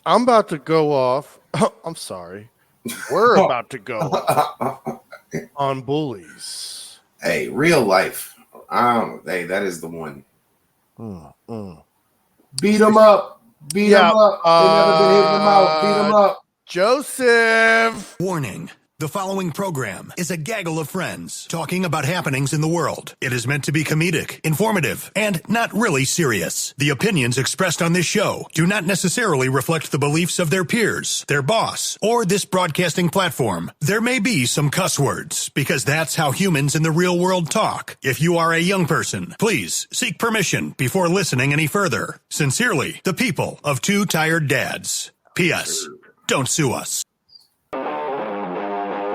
I'm about to go off. I'm sorry. We're about to go on bullies. Hey, real life. Hey, that is the one. Beat them up. Beat them up. They never been hitting them out. Beat them up. Joseph. Warning. The following program is a gaggle of friends talking about happenings in the world. It is meant to be comedic, informative, and not really serious. The opinions expressed on this show do not necessarily reflect the beliefs of their peers, their boss, or this broadcasting platform. There may be some cuss words, because that's how humans in the real world talk. If you are a young person, please seek permission before listening any further. Sincerely, the people of Two Tired Dads. P.S. Don't sue us.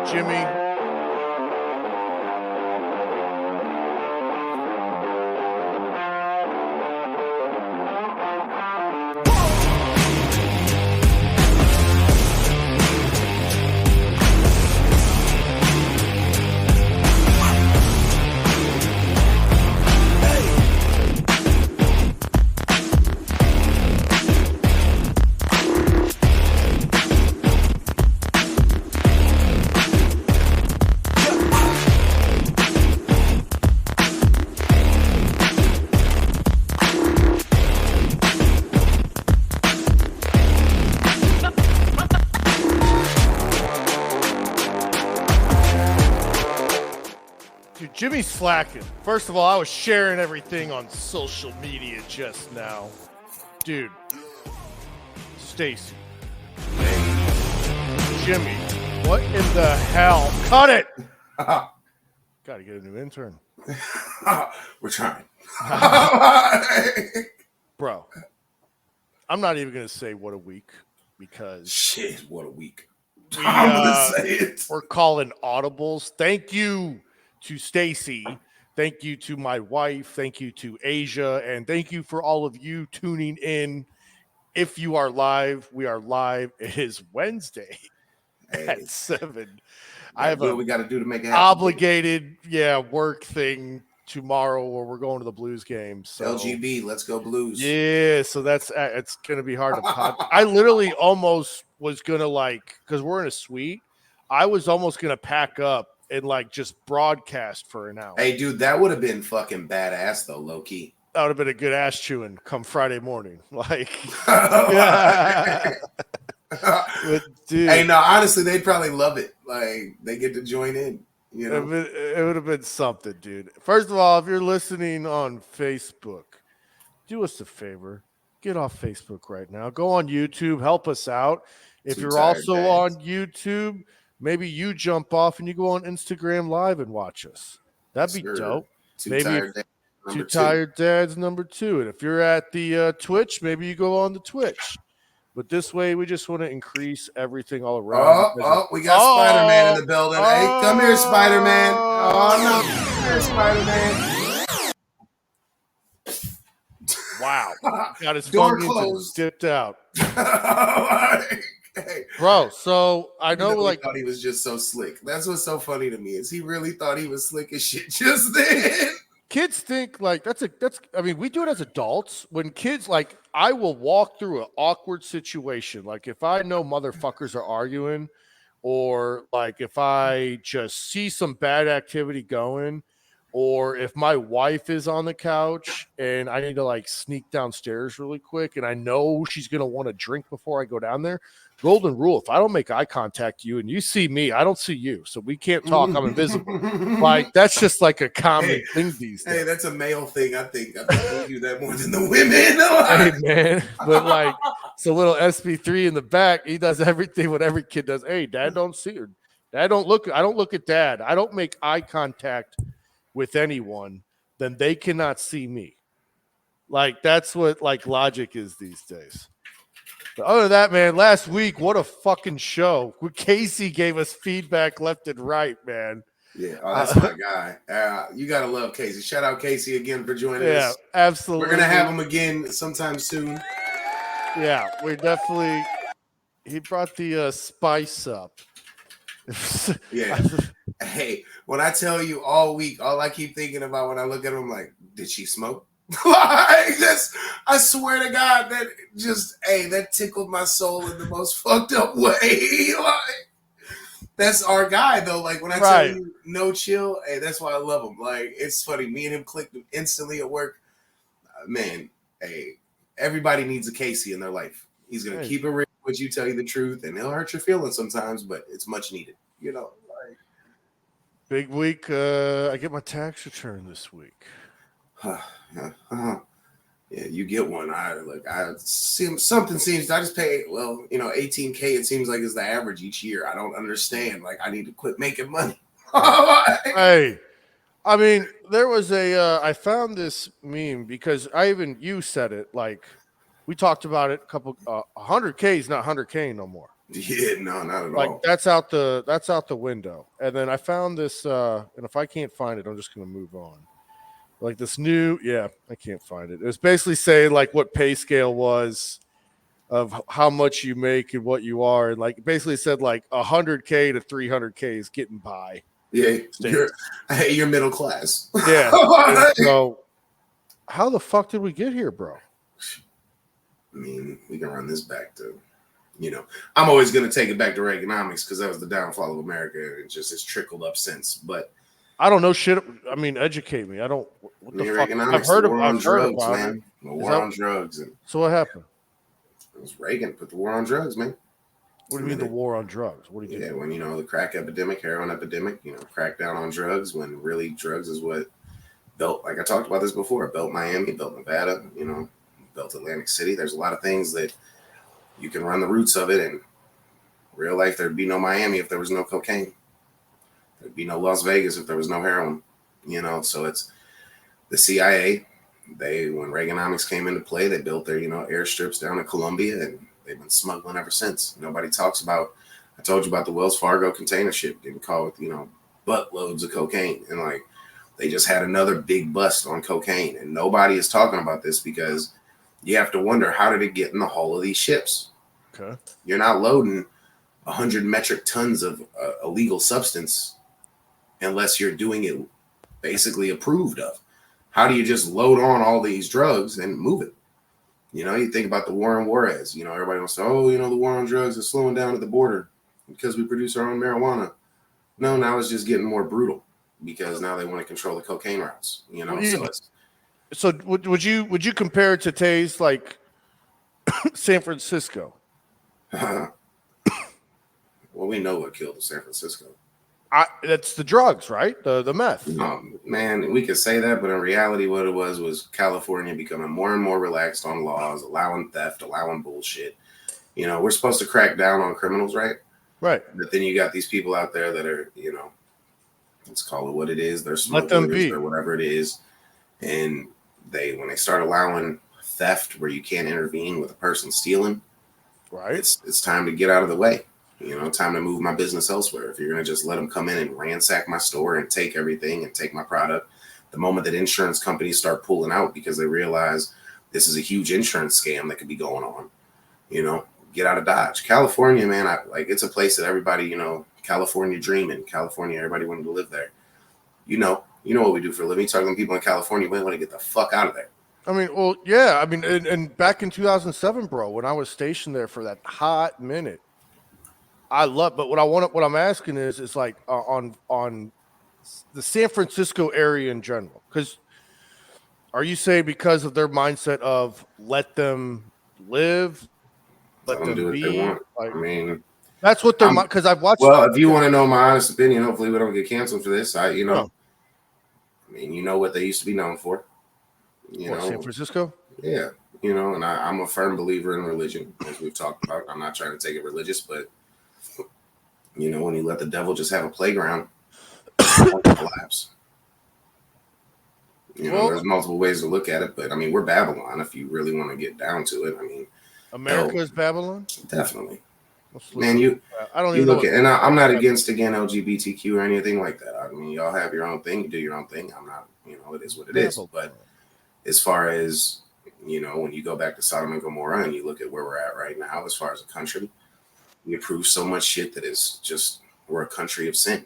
Jimmy. Jimmy's slacking. First of all, I was sharing everything on social media just now. Dude. Stacy. Jimmy. What in the hell? Cut it! Gotta get a new intern. We're trying. Bro. I'm not even going to say what a week because... Shit, what a week. We're calling audibles. Thank you to Stacy, thank you to my wife, thank you to Asia, and thank you for all of you tuning in. If you are live, we are live. It is Wednesday at 7. I have what we got to do to make it happen. Obligated, work thing tomorrow where we're going to the Blues game. So LGB, let's go Blues. Yeah, so that's it's gonna be hard to pod. I literally almost was gonna because we're in a suite. I was almost gonna pack up and just broadcast for an hour. Hey, dude, that would have been fucking badass though, low key. That would have been a good ass chewing come Friday morning. But, dude, hey, no, honestly, they'd probably love it. They get to join in. You know, it would have been something, dude. First of all, if you're listening on Facebook, do us a favor. Get off Facebook right now. Go on YouTube. Help us out. If you're also on YouTube, maybe you jump off and you go on Instagram Live and watch us. That'd be dope. Two Tired Dads number 2. And if you're at the Twitch, maybe you go on the Twitch. But this way, we just want to increase everything all around. We got Spider-Man in the building. Hey, come here, Spider-Man. Oh, no. Come here, Spider-Man. Wow. Got his door phone closed. Dipped out. Hey. Bro, so I know he thought he was just so slick. That's what's so funny to me is he really thought he was slick as shit just then. Kids think we do it as adults. When kids I will walk through an awkward situation. If I know motherfuckers are arguing or if I just see some bad activity going, or if my wife is on the couch and I need to sneak downstairs really quick and I know she's going to want a drink before I go down there. Golden rule. If I don't make eye contact you and you see me, I don't see you. So we can't talk. I'm invisible. That's just a common thing these days. Hey, that's a male thing. I think we do that more than the women. Hey, man. But so little SB3 in the back, he does everything what every kid does. Hey, dad don't see her. I don't look at dad. I don't make eye contact with anyone. Then they cannot see me. That's what logic is these days. But other than that, man, last week, what a fucking show. Casey gave us feedback left and right, man. Yeah, that's my guy. You got to love Casey. Shout out Casey again for joining us. Yeah, absolutely. We're going to have him again sometime soon. Yeah, we definitely – he brought the spice up. Yeah. Hey, when I tell you all week, all I keep thinking about when I look at him, did she smoke? Like that's, I swear to God, that just, hey, that tickled my soul in the most fucked up way. Like, that's our guy though. Like when I tell Right. you no chill, hey, that's why I love him. Like it's funny. Me and him clicked instantly at work. Man, hey, everybody needs a Casey in their life. He's gonna Hey. keep it real with you, tell you the truth, and he'll hurt your feelings sometimes, but it's much needed. You know, like Big week. I get my tax return this week. yeah, you get one. I see something seems I just pay 18K. It seems like is the average each year. I don't understand. Like I need to quit making money. Hey, I mean, there was I found this meme because you said it. Like we talked about it. 100K is not 100K no more. Yeah, no, not at Like all. that's out the window. And then I found this, and if I can't find it, I'm just gonna move on. Like this I can't find it. It was basically saying like what pay scale was of how much you make and what you are, and like basically said like 100K to 300K is getting by. Yeah, you're middle class. Yeah. So how the fuck did we get here, bro? I mean, we can run this back to, I'm always going to take it back to Reaganomics because that was the downfall of America. And it just has trickled up since. But I don't know shit. I mean, educate me. I don't. What the fuck? I've heard about it. The war on drugs. And so what happened? It was Reagan put the war on drugs, man. What do you mean the war on drugs? What do you do? When the crack epidemic, heroin epidemic, crack down on drugs when really drugs is what built, like I talked about this before, built Miami, built Nevada, built Atlantic City. There's a lot of things that you can run the roots of it. In real life, there'd be no Miami if there was no cocaine. There'd be no Las Vegas if there was no heroin. So it's the CIA. When Reaganomics came into play, they built their, airstrips down in Colombia, and they've been smuggling ever since. Nobody talks about, I told you about the Wells Fargo container ship getting caught with, buttloads of cocaine. And like, they just had another big bust on cocaine. And nobody is talking about this because you have to wonder, how did it get in the hull of these ships? Okay. You're not loading 100 metric tons of illegal substance unless you're doing it basically approved of. How do you just load on all these drugs and move it? You think about the war on Juarez. Everybody wants to, the war on drugs is slowing down at the border because we produce our own marijuana. No, now it's just getting more brutal because now they want to control the cocaine routes. So would you compare it to Taze like San Francisco? Well, we know what killed San Francisco. That's the drugs, right? The meth. Man, we could say that, but in reality, what it was California becoming more and more relaxed on laws, allowing theft, allowing bullshit. We're supposed to crack down on criminals, right? Right. But then you got these people out there that are, let's call it what it is. They're Let them be, or whatever it is. And when they start allowing theft where you can't intervene with a person stealing, right? It's time to get out of the way. Time to move my business elsewhere. If you're going to just let them come in and ransack my store and take everything and take my product, the moment that insurance companies start pulling out because they realize this is a huge insurance scam that could be going on, get out of Dodge. California, man, it's a place that everybody, California dreaming. California, everybody wanted to live there. You know what we do for a living. Talking to people in California, we want to get the fuck out of there. I mean, well, yeah. I mean, and back in 2007, bro, when I was stationed there for that hot minute, but what I'm asking is like on the San Francisco area in general, because are you saying because of their mindset of let them live, let them do what be? they want. Like, I mean, that's what they're because I've watched. Well, if you want to know my honest opinion, hopefully we don't get canceled for this. I mean, what they used to be known for. San Francisco. Yeah, and I'm a firm believer in religion, as we've talked about. I'm not trying to take it religious, but when you let the devil just have a playground, collapse. There's multiple ways to look at it, but I mean, we're Babylon if you really want to get down to it. I mean, America is Babylon. Definitely, man. I don't even look at, and I'm not against LGBTQ or anything like that. I mean, y'all have your own thing, you do your own thing. I'm not, it is what it is. But as far as when you go back to Sodom and Gomorrah and you look at where we're at right now, as far as a country. We approve so much shit that is just, we're a country of sin.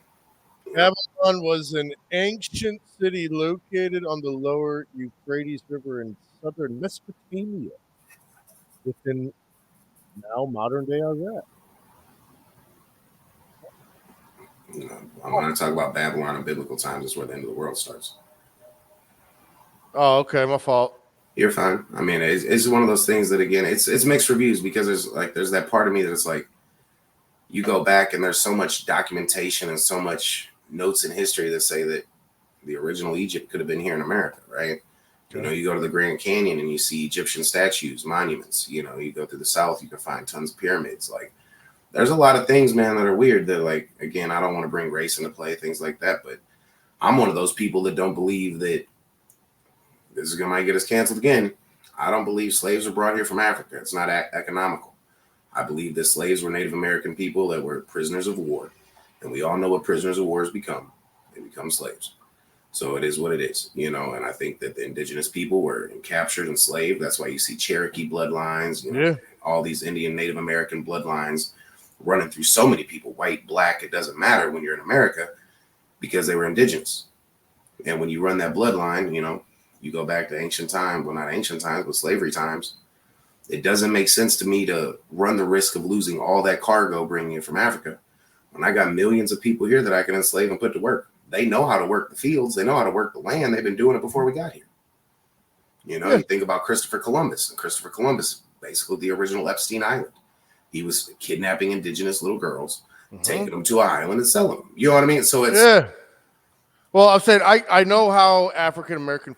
Babylon was an ancient city located on the lower Euphrates River in southern Mesopotamia, within now modern day Iraq. You know, when I talk about Babylon in biblical times, that's where the end of the world starts. Oh, okay, my fault. You're fine. I mean, it's one of those things that, again, it's mixed reviews, because there's that part of me that's like, you go back and there's so much documentation and so much notes in history that say that the original Egypt could have been here in America, right? Okay. You know, you go to the Grand Canyon and you see Egyptian statues, monuments. You know, you go through the South, you can find tons of pyramids. Like, there's a lot of things, man, that are weird that, like, again, I don't want to bring race into play, things like that, but I'm one of those people that don't believe that this is going to get us canceled again. I don't believe slaves were brought here from Africa. It's not economical. I believe that slaves were Native American people that were prisoners of war. And we all know what prisoners of war become. They become slaves. So it is what it is, you know, and I think that the indigenous people were captured, enslaved. That's why you see Cherokee bloodlines, you know, all these Indian Native American bloodlines running through so many people, white, black, it doesn't matter when you're in America, because they were indigenous. And when you run that bloodline, you know, you go back to ancient times, well, not ancient times, but slavery times. It doesn't make sense to me to run the risk of losing all that cargo bringing it from Africa when I got millions of people here that I can enslave and put to work. They know how to work the fields. They know how to work the land. They've been doing it before we got here. You know, you think about Christopher Columbus. And Christopher Columbus, basically the original Epstein Island. He was kidnapping indigenous little girls, taking them to an island and selling them. You know what I mean? So it's Well, I'm saying I know how African American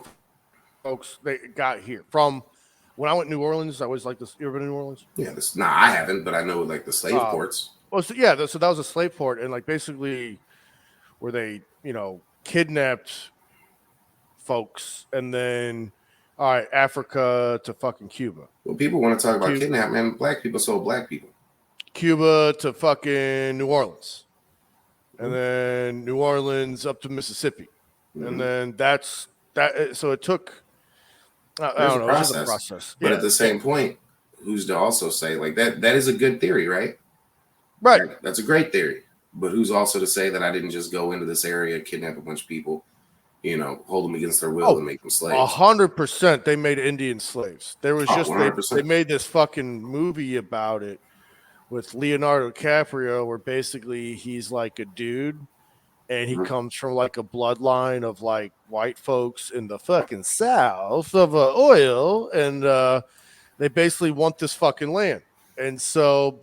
folks they got here from. When I went to New Orleans, I was like this. You ever been to New Orleans? Yeah, I haven't, but I know like the slave ports. Well, so so that was a slave port, and like basically, where they kidnapped folks, and then all right, Africa to fucking Cuba. Well, people want to talk about kidnapping, man. Black people sold black people. Cuba to fucking New Orleans, and then New Orleans up to Mississippi, and then that's that. So it took. I don't know. Process. It was a process. But at the same point, who's to also say like that is a good theory, right? Right. Like, that's a great theory. But who's also to say that I didn't just go into this area, kidnap a bunch of people, you know, hold them against their will and make them slaves? 100%. They made Indian slaves. There was just they made this fucking movie about it with Leonardo DiCaprio, where basically he's like a dude. And he comes from like a bloodline of like white folks in the fucking South of oil. And they basically want this fucking land. And so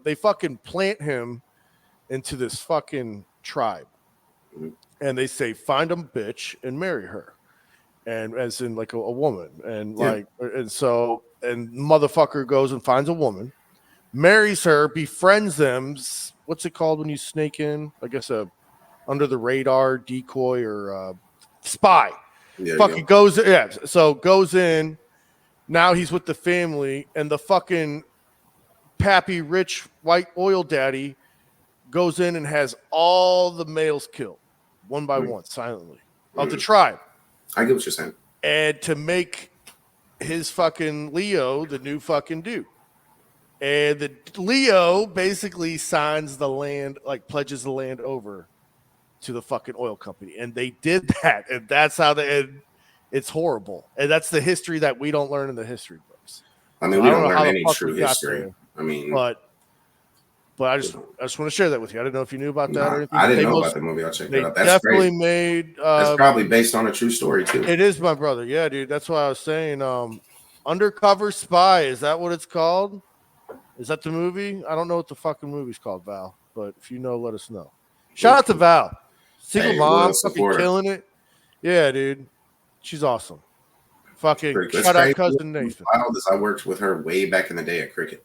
they fucking plant him into this fucking tribe. And they say, find a bitch and marry her. And as in like a woman. And like, and motherfucker goes and finds a woman, marries her, befriends them. What's it called when you snake in? I guess a under the radar decoy or spy. Fucking goes. Yeah. So goes in. Now he's with the family, and the fucking pappy rich white oil daddy goes in and has all the males killed one by one silently of the tribe. I get what you're saying. And to make his fucking Leo the new fucking dude. And the Leo basically signs the land, like pledges the land over to the fucking oil company. And they did that. And that's how it's horrible. And that's the history that we don't learn in the history books. I mean, we don't learn any true history. I mean, but I just want to share that with you. I didn't know if you knew about that or anything. I didn't know about the movie. I'll check it out. That's definitely crazy. Made. That's probably based on a true story too. It is, my brother. Yeah, dude. That's why I was saying, Undercover Spy. Is that what it's called? Is that the movie? I don't know what the fucking movie's called, Val. But if you know, let us know. Shout out to Val. Single mom, fucking killing it. Yeah, dude. She's awesome. Fucking shout out cousin Nathan. I worked with her way back in the day at cricket.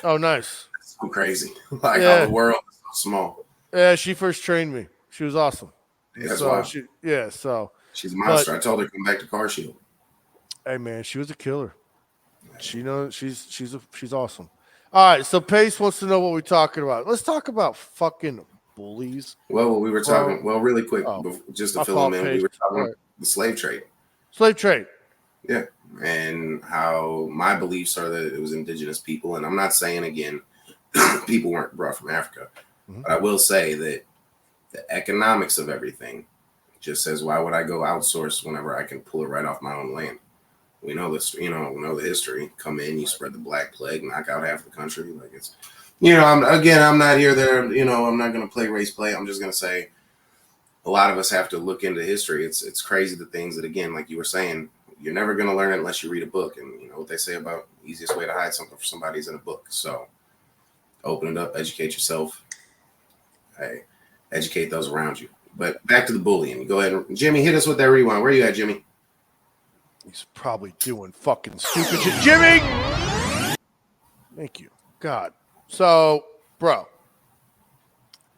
Oh, nice. That's so crazy. Like how the world is so small. Yeah, she first trained me. She was awesome. Yeah, that's why. She's a monster. I told her to come back to Car Shield. Hey man, she was a killer. She knows she's awesome. All right, so Pace wants to know what we're talking about. Let's talk about fucking bullies. Well, we were talking. Well, really quick, just to fill them in, we were talking about the slave trade. Slave trade. Yeah, and how my beliefs are that it was indigenous people, and I'm not saying again people weren't brought from Africa. But I will say that the economics of everything just says, why would I go outsource whenever I can pull it right off my own land? We know this, we know the history. Come in, you spread the Black Plague, knock out half the country. Like it's, I'm not here there. I'm not going to play race play. I'm just going to say, a lot of us have to look into history. It's crazy the things that, again, like you were saying, you're never going to learn it unless you read a book. And you know what they say about the easiest way to hide something for somebody is in a book. So open it up, educate yourself. Hey, educate those around you. But back to the bullying. Go ahead. Jimmy, hit us with that rewind. Where you at, Jimmy? He's probably doing fucking stupid shit. Jimmy! Thank you. God. So, bro,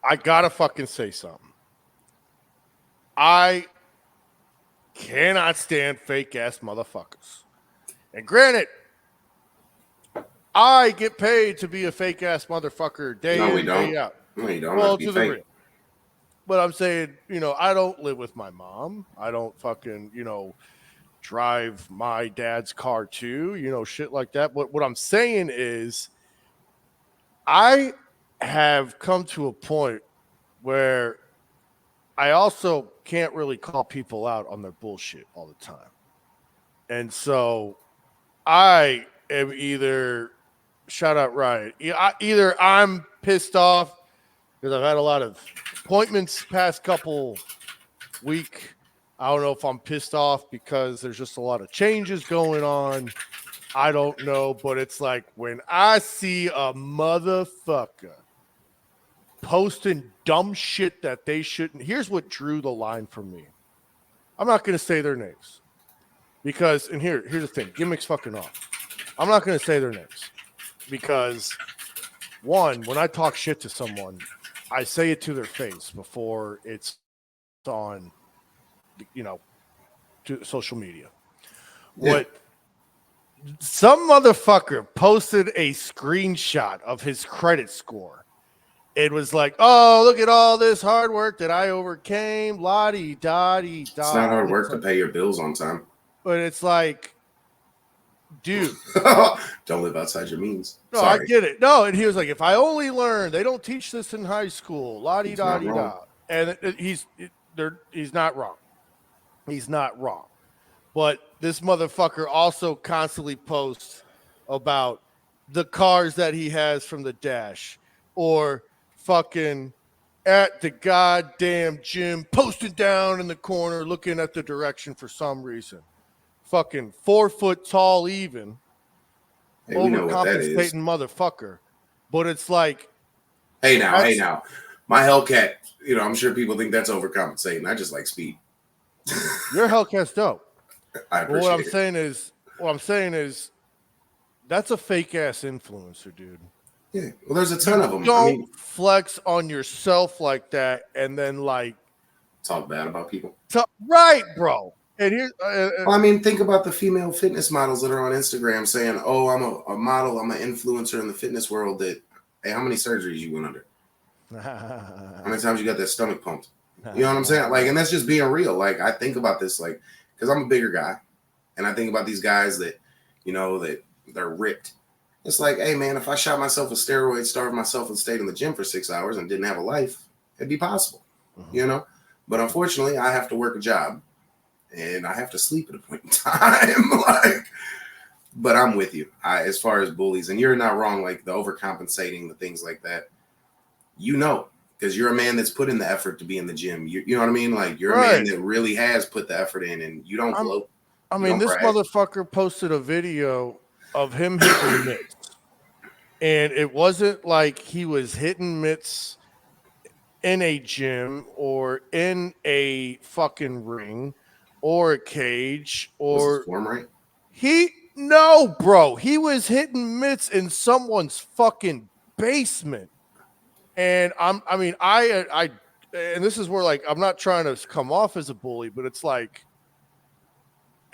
I gotta fucking say something. I cannot stand fake ass motherfuckers. And granted, I get paid to be a fake ass motherfucker day in, day out. No, you don't. Well, to the real. But I'm saying, I don't live with my mom. I don't fucking, drive my dad's car too, shit like that. But what I'm saying is, I have come to a point where I also can't really call people out on their bullshit all the time. And so I am either, shout out Ryan, either I'm pissed off because I've had a lot of appointments past couple week. I don't know if I'm pissed off because there's just a lot of changes going on. I don't know, but it's like when I see a motherfucker posting dumb shit that they shouldn't. Here's what drew the line for me. I'm not going to say their names because, and here's the thing, gimmicks fucking off. I'm not going to say their names because, one, when I talk shit to someone, I say it to their face before it's on, to social media. Yeah. What some motherfucker posted a screenshot of his credit score. It was like, oh, look at all this hard work that I overcame. La-di-da-di-da. It's not hard work to pay your bills on time. But it's like, dude. Don't live outside your means. No, Sorry. I get it. No, and he was like, if I only learned, they don't teach this in high school. La-di-da-di-da. And he's not wrong. He's not wrong. But this motherfucker also constantly posts about the cars that he has from the dash or fucking at the goddamn gym, posted down in the corner, looking at the direction for some reason. Fucking 4 foot tall, even Hey, we know what that is. overcompensating motherfucker. But it's like, hey now, my Hellcat. I'm sure people think that's overcompensating. I just like speed. your Hellcat's dope. I But appreciate what I'm saying is, that's a fake ass influencer, dude. Yeah, well, there's a ton of them. Don't flex on yourself like that, and then talk bad about people. Right, bro. And here's, think about the female fitness models that are on Instagram saying, "Oh, I'm a model, I'm an influencer in the fitness world." That, hey, how many surgeries you went under? How many times you got that stomach pumped? You know what I'm saying? And that's just being real. I think about this, because I'm a bigger guy, and I think about these guys that, that they're ripped. It's like, hey, man, if I shot myself with steroids, starved myself, and stayed in the gym for 6 hours and didn't have a life, it'd be possible, But unfortunately, I have to work a job, and I have to sleep at a point in time. But I'm with you. As far as bullies, and you're not wrong, the overcompensating, the things like that, because you're a man that's put in the effort to be in the gym. You know what I mean? You're a man that really has put the effort in, and you don't gloat. This motherfucker posted a video of him hitting mitts. And it wasn't like he was hitting mitts in a gym or in a fucking ring or a cage or form right? No, bro. He was hitting mitts in someone's fucking basement. And I and this is where I'm not trying to come off as a bully, but it's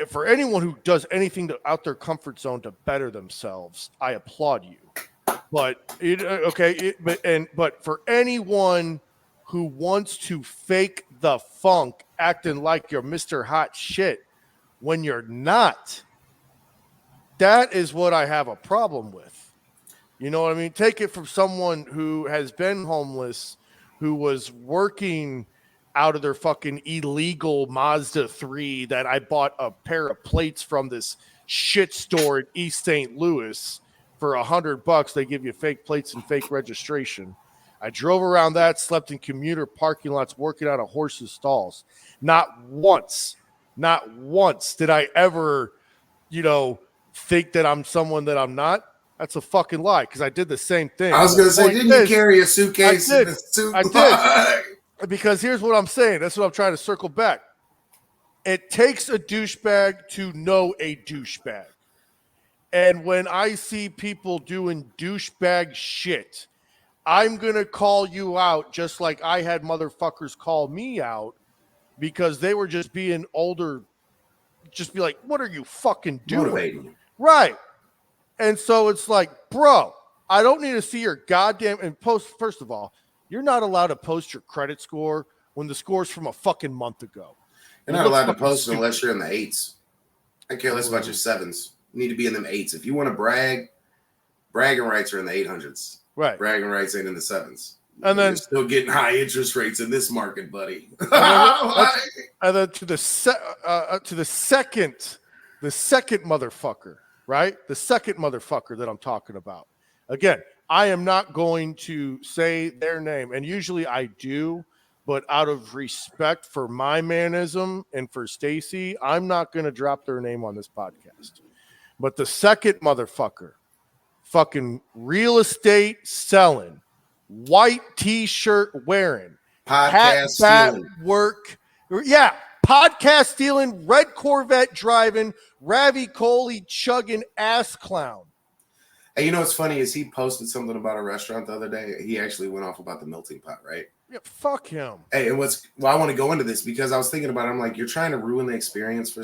for anyone who does anything out their comfort zone to better themselves, I applaud you. But but for anyone who wants to fake the funk, acting like you're Mr. Hot Shit when you're not, that is what I have a problem with. You know what I mean? Take it from someone who has been homeless, who was working out of their fucking illegal Mazda 3 that I bought a pair of plates from this shit store in East St. Louis for $100. They give you fake plates and fake registration. I drove around that, slept in commuter parking lots, working out of horses' stalls. Not once did I ever, think that I'm someone that I'm not. That's a fucking lie, because I did the same thing. I was going to say, didn't you carry a suitcase in a suit? I did. Because here's what I'm saying. That's what I'm trying to circle back. It takes a douchebag to know a douchebag. And when I see people doing douchebag shit, I'm going to call you out just like I had motherfuckers call me out because they were just being older. Just be like, what are you fucking doing? Motivating you. Right. And so it's like, bro, I don't need to see your goddamn and post. First of all, you're not allowed to post your credit score when the score's from a fucking month ago. You're not allowed to post it unless you're in the 8s. I care less about your 7s. You need to be in them 8s. If you want to brag, bragging rights are in the 800s. Right. Bragging rights ain't in the 7s. And then you're still getting high interest rates in this market, buddy. And then to the second motherfucker, right? The second motherfucker that I'm talking about. Again, I am not going to say their name, and usually I do, but out of respect for my manism and for Stacy, I'm not going to drop their name on this podcast. But the second motherfucker, fucking real estate selling, white t-shirt wearing, podcast stealing, podcast stealing, red Corvette driving, ravioli chugging ass clown. And you know what's funny is he posted something about a restaurant the other day. He actually went off about the melting pot, right? Yeah, fuck him. Hey, and I want to go into this because I was thinking about it. I'm like, you're trying to ruin the experience for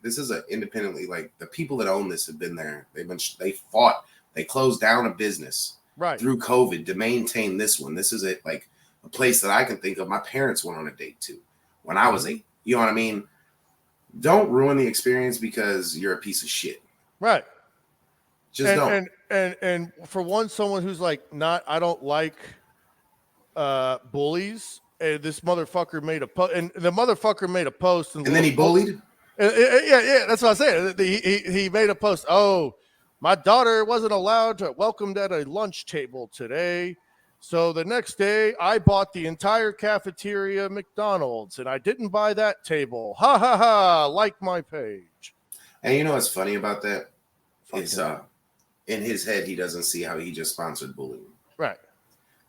this is a independently, like the people that own this have been there. They fought, they closed down a business right through COVID to maintain this one. This is a place that I can think of. My parents went on a date to when I was 8. You know what I mean? Don't ruin the experience because you're a piece of shit. Right. Just don't. And for someone who's like, I don't like bullies. And this motherfucker made a post, and the motherfucker made a post, and then he bullied. Yeah, that's what I said. He made a post. Oh, my daughter wasn't allowed to welcomed at a lunch table today. So the next day, I bought the entire cafeteria McDonald's, and I didn't buy that table. Ha ha ha! Like my page. And you know what's funny about that? Is in his head, he doesn't see how he just sponsored bullying. Right.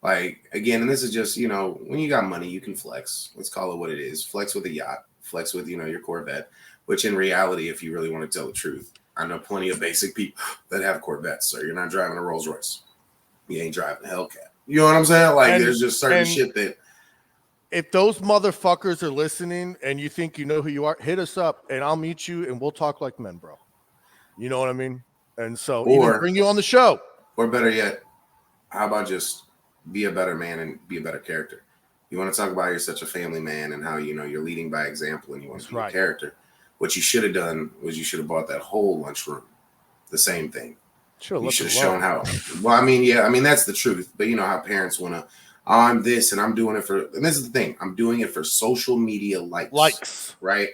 Like, again, and this is just, when you got money, you can flex. Let's call it what it is. Flex with a yacht. Flex with, your Corvette. Which in reality, if you really want to tell the truth, I know plenty of basic people that have Corvettes. So you're not driving a Rolls Royce. You ain't driving a Hellcat. You know what I'm saying? Like, there's just certain shit that. If those motherfuckers are listening and you think you know who you are, hit us up and I'll meet you and we'll talk like men, bro. You know what I mean? And so even bring you on the show. Or better yet, how about just be a better man and be a better character? You want to talk about you're such a family man and how, you're leading by example and you want to be a character. What you should have done was you should have bought that whole lunchroom. The same thing. You should have shown how. Well, that's the truth. But you know how parents want to, I'm this and I'm doing it for, and this is the thing. I'm doing it for social media likes. Right?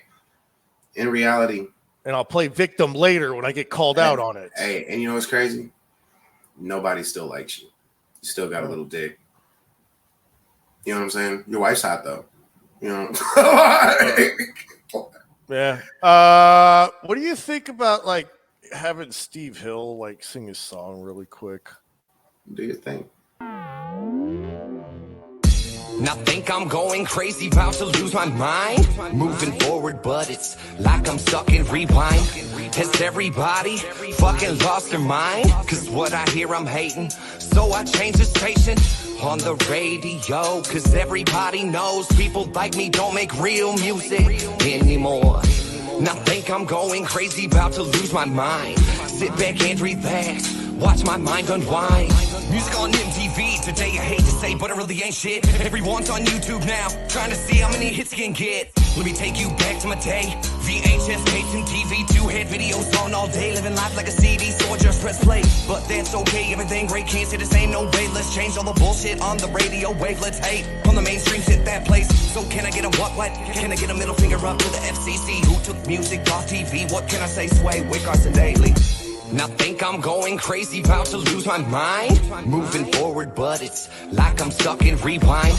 In reality. And I'll play victim later when I get called out on it. Hey, and you know what's crazy? Nobody still likes you. You still got a little dick. You know what I'm saying? Your wife's hot though. Yeah. What do you think about having Steve Hill sing his song really quick? Do you think? Now think I'm going crazy, about to lose my mind. Moving forward, but it's like I'm stuck in rewind. Has everybody fucking lost their mind? Cause what I hear I'm hating, so I change the station on the radio. Cause everybody knows people like me don't make real music anymore. Now think I'm going crazy, about to lose my mind. Sit back and relax watch my mind unwind. Music on MTV, today I hate to say, but it really ain't shit. Everyone's on YouTube now, trying to see how many hits you can get. Let me take you back to my day. VHS tapes and TV, two-head videos on all day. Living life like a CD, so I just press play. But that's okay, everything great, can't say the same, no way. Let's change all the bullshit on the radio wave. Let's hate on the mainstream, hit that place. So can I get a what? Can I get a middle finger up to the FCC? Who took music off TV? What can I say? Sway, Wick Carson Daily. Now think I'm going crazy, about to lose my mind. Moving forward, but it's like I'm stuck in rewind.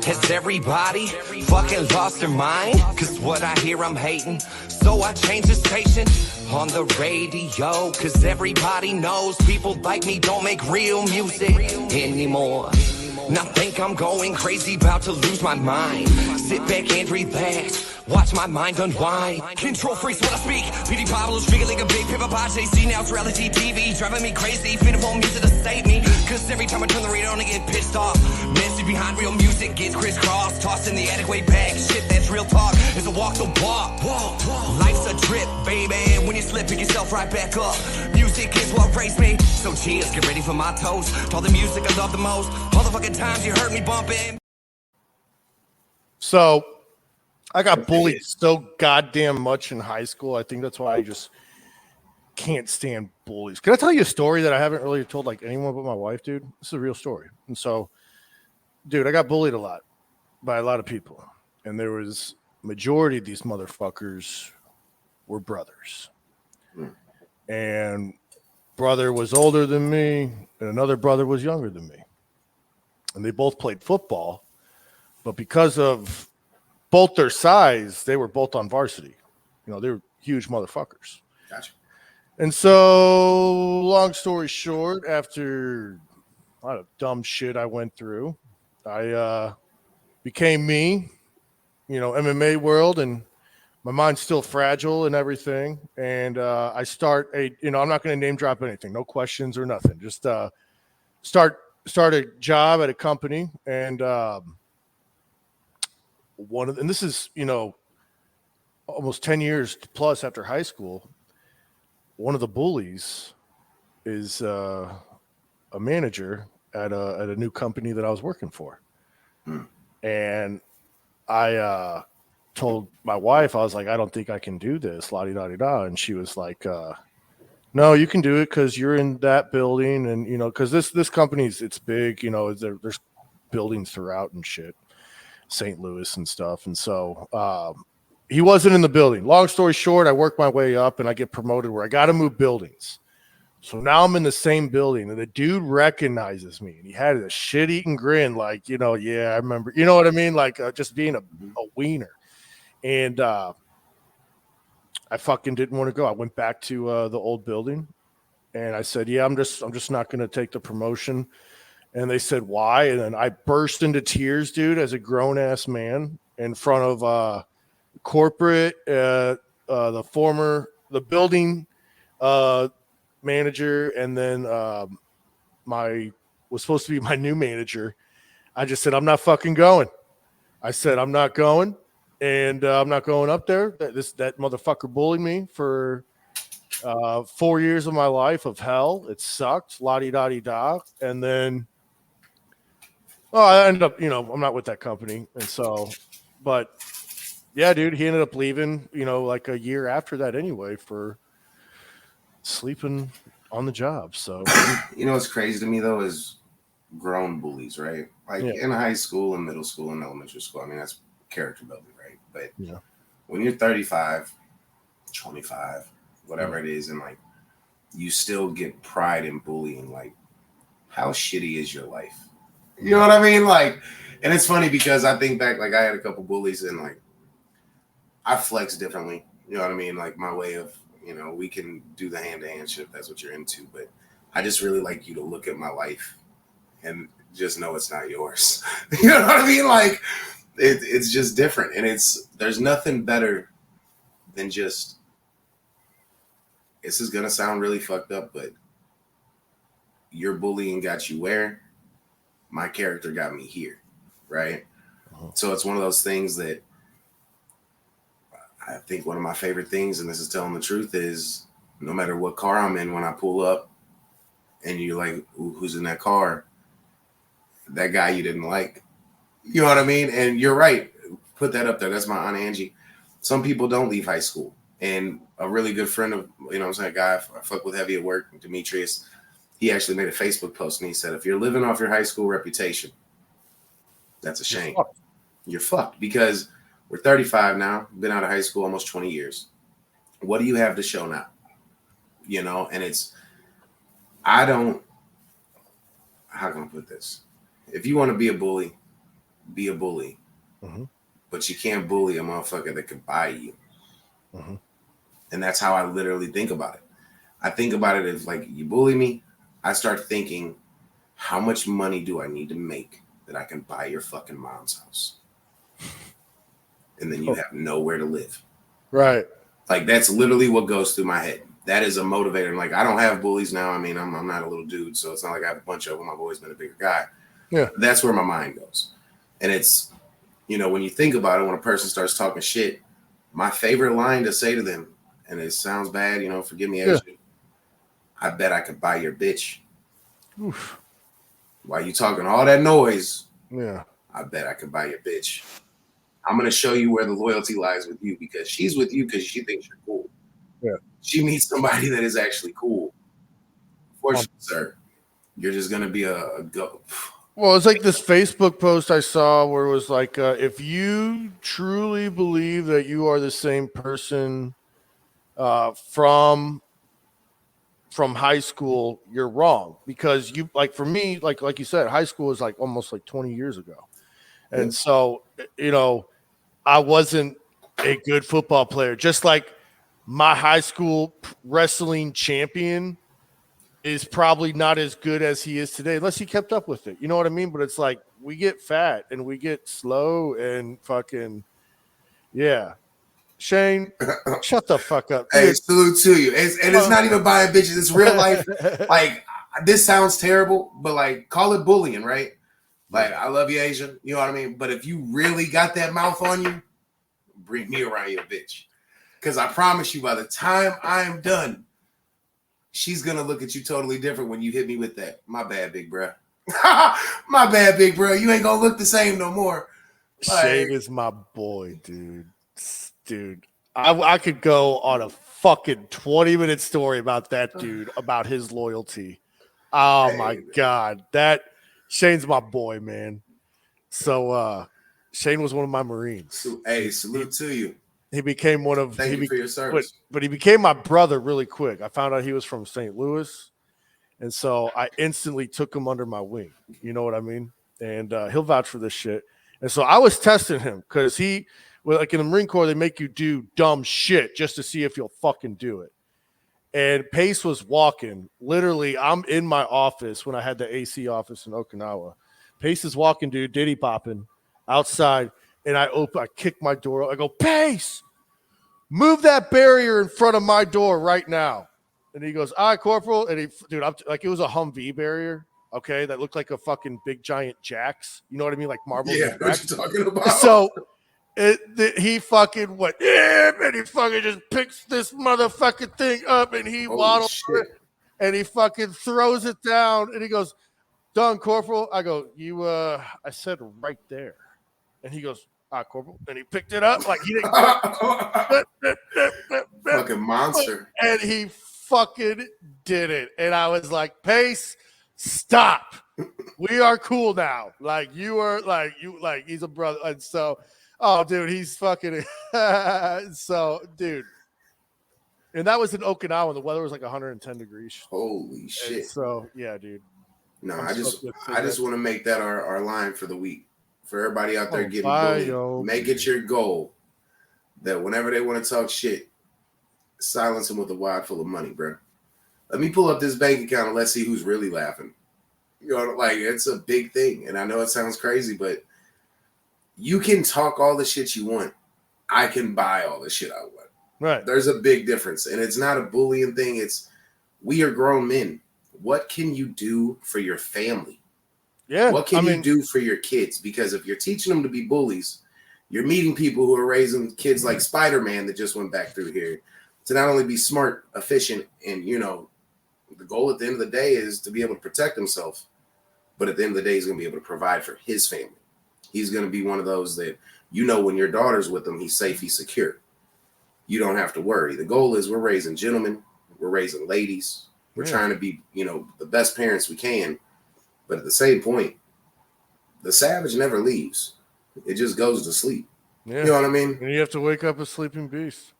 Has everybody fucking lost their mind? Cause what I hear I'm hating, so I change the station on the radio. Cause everybody knows people like me don't make real music anymore. Now think I'm going crazy, about to lose my mind. Sit back and relax, watch my mind unwind. Control freaks when I speak. PD Pablo's figure like a big Pippa JC. Now it's reality TV, driving me crazy. Pitiful music to save me. Cause every time I turn the radio on I get pissed off. Message behind real music gets crisscrossed. Tossed in the attic way back. Shit, that's real talk. It's a walk the walk. Life's a trip, baby. When you slip, pick yourself right back up. Music is what raised me. So cheers, get ready for my toast. To all the music I love the most. All the fucking times you heard me bumping. So I got bullied so goddamn much in high school. I think that's why I just can't stand bullies. Can I tell you a story that I haven't really told like anyone but my wife, dude? This is a real story. And so, dude, I got bullied a lot by a lot of people. And there was majority of these motherfuckers were brothers. And brother was older than me, and another brother was younger than me. And they both played football, but because of both their size, they were both on varsity. You know, they were huge motherfuckers. Gotcha. And so, long story short, after a lot of dumb shit I went through, I became me, you know, MMA world, and my mind's still fragile and everything. And I start I'm not going to name drop anything, no questions or nothing. Just start a job at a company, and this is, you know, almost 10 years plus after high school. One of the bullies is a manager at a new company that I was working for. And I told my wife, I was like, I don't think I can do this, la-di-da-di-da. And she was like, no, you can do it because you're in that building. And, you know, because this company's, it's big, you know, there's buildings throughout and shit, St. Louis and stuff. And so he wasn't in the building. Long story short, I work my way up and I get promoted where I got to move buildings. So now I'm in the same building, and the dude recognizes me, and he had a shit-eating grin, like, you know, yeah, I remember, you know what I mean? Like just being a wiener. And I fucking didn't want to go. I went back to the old building, and I said, yeah, I'm just not going to take the promotion. And they said, why? And then I burst into tears, dude, as a grown-ass man in front of corporate, the building manager, and then was supposed to be my new manager. I just said, I'm not fucking going. I said, I'm not going, and I'm not going up there. That motherfucker bullied me for 4 years of my life of hell. It sucked, la-di-da-di-da. And then, I ended up, you know, I'm not with that company. And so, but yeah, dude, he ended up leaving, you know, like a year after that anyway, for sleeping on the job. So You know what's crazy to me though is grown bullies, right? Like in high school and middle school and elementary school. I mean, that's character building, right? But when you're 35, 25, whatever it is, and like you still get pride in bullying, like how shitty is your life? You know what I mean? Like, and it's funny because I think back, like I had a couple bullies and like I flex differently. You know what I mean? Like my way of, you know, we can do the hand-to-hand shit if that's what you're into, but I just really like you to look at my life and just know it's not yours. You know what I mean? Like it's just different, and there's nothing better than just. This is gonna sound really fucked up, but your bullying got you where? My character got me here, right? So it's one of those things that. I think one of my favorite things, and this is telling the truth, is no matter what car I'm in, when I pull up, and you're like, who's in that car? That guy you didn't like. You know what I mean? And you're right. Put that up there. That's my Aunt Angie. Some people don't leave high school. And a really good friend of, you know what I'm saying, a guy I fuck with heavy at work, Demetrius, he actually made a Facebook post and he said, if you're living off your high school reputation, that's a shame. You're fucked because we're 35 now, been out of high school almost 20 years. What do you have to show now? You know, and how can I put this? If you want to be a bully, be a bully. Mm-hmm. But you can't bully a motherfucker that could buy you. Mm-hmm. And that's how I literally think about it. I think about it as like, you bully me, I start thinking, how much money do I need to make that I can buy your fucking mom's house? And then you have nowhere to live. Right. Like, that's literally what goes through my head. That is a motivator. Like, I don't have bullies now. I mean, I'm not a little dude, so it's not like I have a bunch of them. I've always been a bigger guy. Yeah. That's where my mind goes. And it's, you know, when you think about it, when a person starts talking shit, my favorite line to say to them, and it sounds bad, you know, forgive me, I bet I could buy your bitch. Oof. While you talking all that noise, I bet I could buy your bitch. I'm going to show you where the loyalty lies with you, because she's with you because she thinks you're cool. Yeah. She meets somebody that is actually cool. Unfortunately, sir, you're just going to be a go. Well, it's like this Facebook post I saw where it was like, if you truly believe that you are the same person from high school, you're wrong, because you, like, for me, like you said, high school is like almost like 20 years ago. And so, you know, I wasn't a good football player, just like my high school wrestling champion is probably not as good as he is today, unless he kept up with it. You know what I mean? But it's like, we get fat and we get slow and fucking, yeah. Shane, shut the fuck up. Dude. Hey, salute to you. It's not even buying bitches. It's real life. Like, this sounds terrible, but like, call it bullying, right? Like, I love you, Asian. You know what I mean? But if you really got that mouth on you, bring me around your bitch. Because I promise you, by the time I am done, she's going to look at you totally different when you hit me with that. My bad, big bro. My bad, big bro. You ain't going to look the same no more. Shane is my boy, dude. Dude, I could go on a fucking 20-minute story about that dude, about his loyalty. Oh, my God. Shane's my boy, man. So Shane was one of my Marines. Hey, salute to you. He became one of. Thank you for your service. But he became my brother really quick. I found out he was from St. Louis, and so I instantly took him under my wing. You know what I mean? And he'll vouch for this shit. And so I was testing him because like in the Marine Corps, they make you do dumb shit just to see if you'll fucking do it. And Pace was walking. Literally, I'm in my office when I had the AC office in Okinawa. Pace is walking, dude, diddy popping outside. And I kick my door. I go, Pace, move that barrier in front of my door right now. And he goes, all right, Corporal. And it was a Humvee barrier, okay, that looked like a fucking big giant jacks. You know what I mean? Like marbles. Yeah, what you talking about? So he fucking went, and he fucking just picks this motherfucking thing up and he waddles it and he fucking throws it down and he goes, done, Corporal. I go, I said right there. And he goes, Corporal. And he picked it up like he didn't. Fucking monster. And he fucking did it. And I was like, Pace, stop. We are cool now. Like, he's a brother. And so, oh, dude, he's fucking. So, dude. And that was in Okinawa. And the weather was like 110 degrees. Holy shit. And so, yeah, dude. No, I just want to make that our line for the week. For everybody out there getting bullied, make it your goal that whenever they want to talk shit, silence them with a wad full of money, bro. Let me pull up this bank account and let's see who's really laughing. You know, like, it's a big thing. And I know it sounds crazy, but you can talk all the shit you want. I can buy all the shit I want. Right. There's a big difference. And it's not a bullying thing. It's, we are grown men. What can you do for your family? Yeah. What can you do for your kids? Because if you're teaching them to be bullies, you're meeting people who are raising kids like Spider-Man that just went back through here to not only be smart, efficient, and, you know, the goal at the end of the day is to be able to protect himself. But at the end of the day, he's going to be able to provide for his family. He's going to be one of those that, when your daughter's with him, he's safe, he's secure. You don't have to worry. The goal is we're raising gentlemen, we're raising ladies. We're trying to be, the best parents we can. But at the same point, the savage never leaves. It just goes to sleep. Yeah. You know what I mean? And you have to wake up a sleeping beast.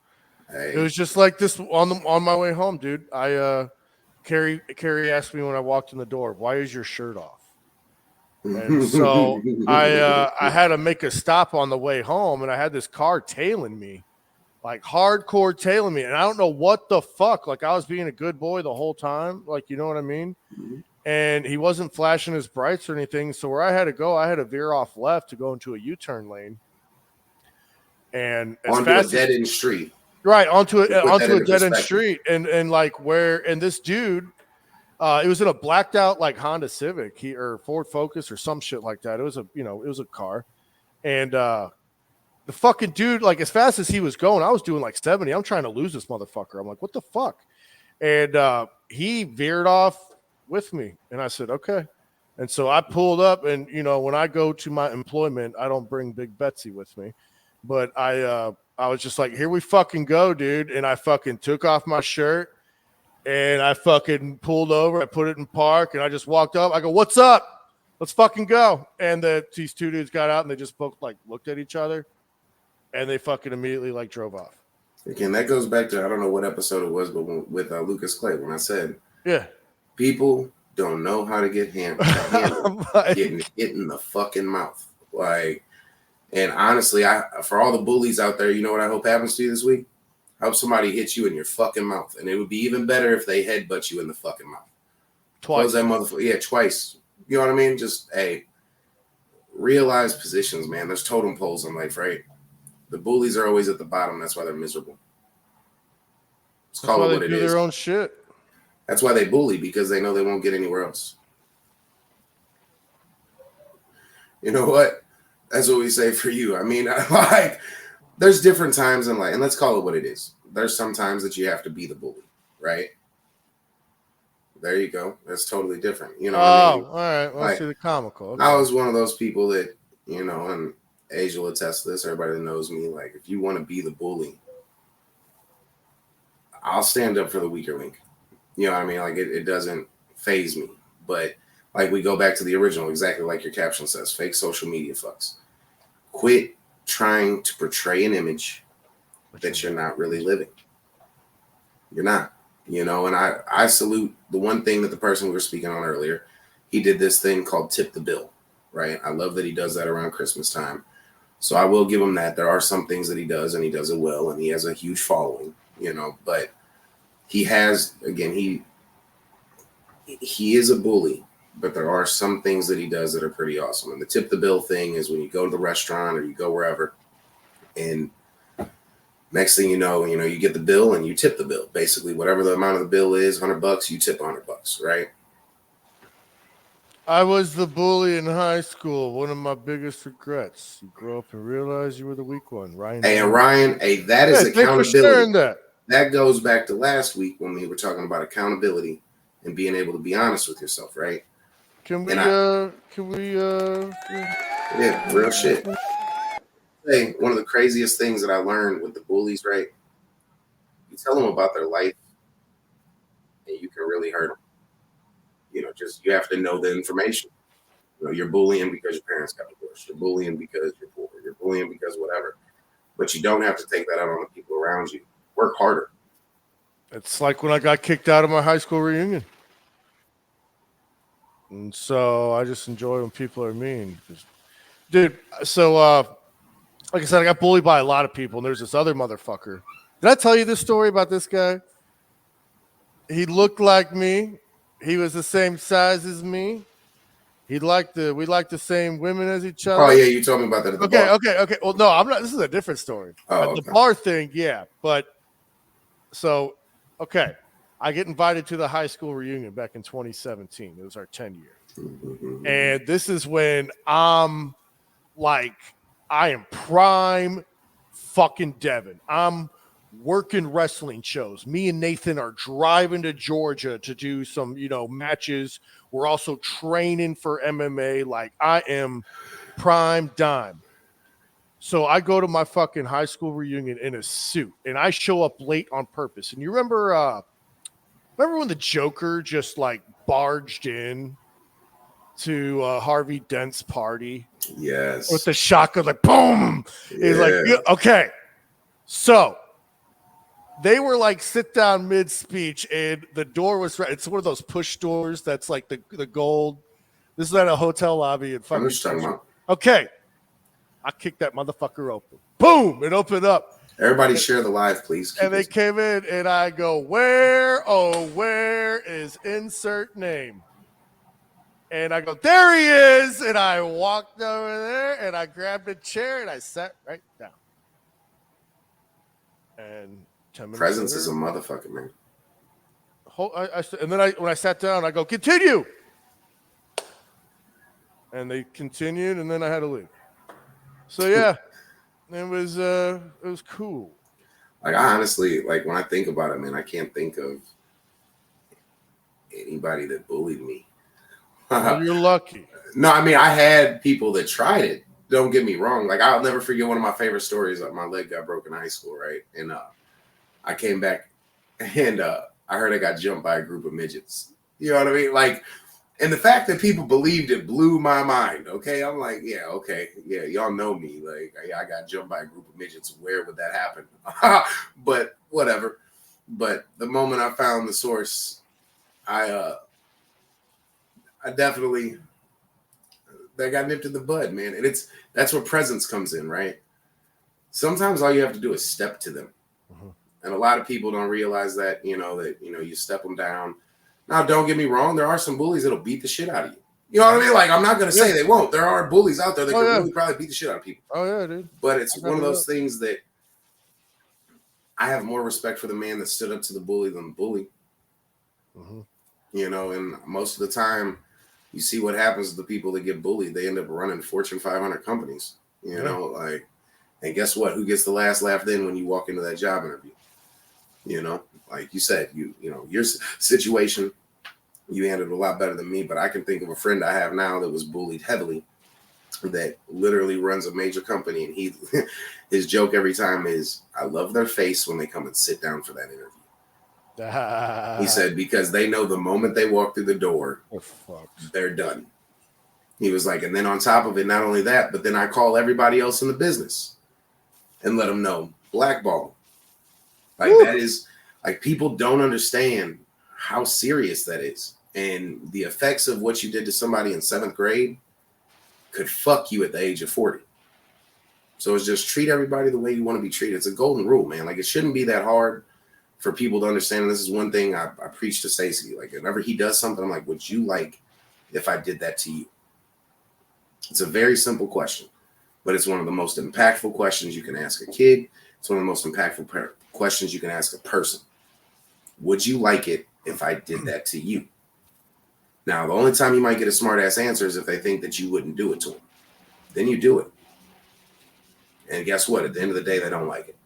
Hey. It was just like this on my way home, dude. Carrie asked me when I walked in the door, "Why is your shirt off?" And so I had to make a stop on the way home, and I had this car tailing me, like hardcore tailing me, and I don't know what the fuck. Like I was being a good boy the whole time, like you know what I mean. Mm-hmm. And he wasn't flashing his brights or anything. So where I had to go, I had to veer off left to go into a U-turn lane. And as onto fast a dead end street. Right, onto a dead end perspective. street. And like and this dude, it was in a blacked out like Honda Civic or Ford Focus or some shit like that. It was a car. And the fucking dude, like as fast as he was going, I was doing like 70. I'm trying to lose this motherfucker. I'm like, what the fuck? And he veered off with me. And I said, okay. And so I pulled up, and when I go to my employment, I don't bring Big Betsy with me. But I was just like, here we fucking go, dude. And I fucking took off my shirt and I fucking pulled over. I put it in park and I just walked up. I go, what's up? Let's fucking go. And these two dudes got out and they just both like looked at each other and they fucking immediately like drove off. Again, that goes back to, I don't know what episode it was, but with Lucas Clay, when I said, yeah, people don't know how to get handled getting hit in the fucking mouth. Like, and honestly, for all the bullies out there, you know what I hope happens to you this week? I hope somebody hits you in your fucking mouth. And it would be even better if they headbutt you in the fucking mouth. Twice. Close that motherfucker. Yeah, twice. You know what I mean? Just, realize positions, man. There's totem poles in life, right? The bullies are always at the bottom. That's why they're miserable. Let's call it what it is. They do their own shit. That's why they bully, because they know they won't get anywhere else. You know what? That's what we say for you. I mean, like, there's different times in life, and let's call it what it is. There's some times that you have to be the bully, right? There you go. That's totally different. You know what I mean? All right. Let's Like, see the comical. Okay. I was one of those people that, and Asia will attest to this, everybody that knows me, like, if you want to be the bully, I'll stand up for the weaker link. You know what I mean? Like, it doesn't phase me. But, like, we go back to the original, exactly like your caption says, fake social media fucks. Quit trying to portray an image that you're not really living. You're not. And I salute the one thing that the person we were speaking on earlier, he did this thing called Tip the Bill, right? I love that he does that around Christmas time. So I will give him that. There are some things that he does, and he does it well, and he has a huge following, but he has, again, he is a bully, but there are some things that he does that are pretty awesome. And the Tip the Bill thing is when you go to the restaurant or you go wherever, and next thing you know, you get the bill and you tip the bill. Basically, whatever the amount of the bill is, $100, you tip $100, right? I was the bully in high school. One of my biggest regrets. You grow up and realize you were the weak one, Ryan. Hey, and Ryan, that is accountability. That goes back to last week when we were talking about accountability and being able to be honest with yourself, right? Yeah, real shit. Hey, one of the craziest things that I learned with the bullies, right? You tell them about their life and you can really hurt them. You have to know the information. You're bullying because your parents got divorced. You're bullying because you're poor. You're bullying because whatever. But you don't have to take that out on the people around you. Work harder. It's like when I got kicked out of my high school reunion. And so I just enjoy when people are mean. Dude, so like I said, I got bullied by a lot of people, and there's this other motherfucker. Did I tell you this story about this guy? He looked like me. He was the same size as me. We liked the same women as each other. Oh yeah, you told me about that at the bar. Okay. Well, no, I'm not. This is a different story. Oh, The bar thing, yeah. But so, okay, I get invited to the high school reunion back in 2017. It was our 10 year, and this is when I'm like, I am prime fucking Devin. I'm working wrestling shows. Me and Nathan are driving to Georgia to do some, matches. We're also training for MMA. Like, I am prime dime. So I go to my fucking high school reunion in a suit, and I show up late on purpose. And you remember when the Joker just like barged in to Harvey Dent's party? Yes. With the shotgun, like boom. He's like, Yeah. okay. So they were like sit down mid speech, and the door was right. It's one of those push doors that's like the gold. This is at a hotel lobby in I'm fucking. just talking about. Okay. I kicked that motherfucker open. Boom! It opened up. Everybody share the live, please. And they came in, and I go, where is insert name? And I go, there he is. And I walked over there, and I grabbed a chair, and I sat right down. And 10 minutes Presence later, is a motherfucker, man. And then when I sat down, I go, continue. And they continued, and then I had to leave. So yeah, it was cool. Like, I honestly, like, when I think about it, man, I can't think of anybody that bullied me. Well, you're lucky. No, I mean, I had people that tried it. Don't get me wrong. Like, I'll never forget one of my favorite stories. My leg got broken in high school, right? And I came back, and I heard I got jumped by a group of midgets. You know what I mean? Like, and the fact that people believed it blew my mind. Okay, I'm like, yeah, okay, yeah, y'all know me. Like, I got jumped by a group of midgets. Where would that happen? But whatever. But the moment I found the source, I definitely that got nipped in the bud, man. And that's where presence comes in, right? Sometimes all you have to do is step to them, and a lot of people don't realize that. You step them down. Now, don't get me wrong. There are some bullies that'll beat the shit out of you. You know what I mean? Like, I'm not going to say they won't. There are bullies out there that can really probably beat the shit out of people. Oh, yeah, dude. But it's one of those things that I have more respect for the man that stood up to the bully than the bully. And most of the time, you see what happens to the people that get bullied. They end up running Fortune 500 companies. And guess what? Who gets the last laugh then when you walk into that job interview? Like you said, your situation, you handled a lot better than me, but I can think of a friend I have now that was bullied heavily that literally runs a major company, and his joke every time is, I love their face when they come and sit down for that interview. He said, because they know the moment they walk through the door, they're done. He was like, and then on top of it, not only that, but then I call everybody else in the business and let them know, blackball. Like, that is... Like, people don't understand how serious that is. And the effects of what you did to somebody in 7th grade could fuck you at the age of 40. So it's just treat everybody the way you want to be treated. It's a golden rule, man. Like, it shouldn't be that hard for people to understand. And this is one thing I preach to Stacey. Like, whenever he does something, I'm like, would you like if I did that to you? It's a very simple question, but it's one of the most impactful questions you can ask a kid. It's one of the most impactful questions you can ask a person. Would you like it if I did that to you? Now, the only time you might get a smart ass answer is if they think that you wouldn't do it to them. Then you do it. And guess what? At the end of the day, they don't like it.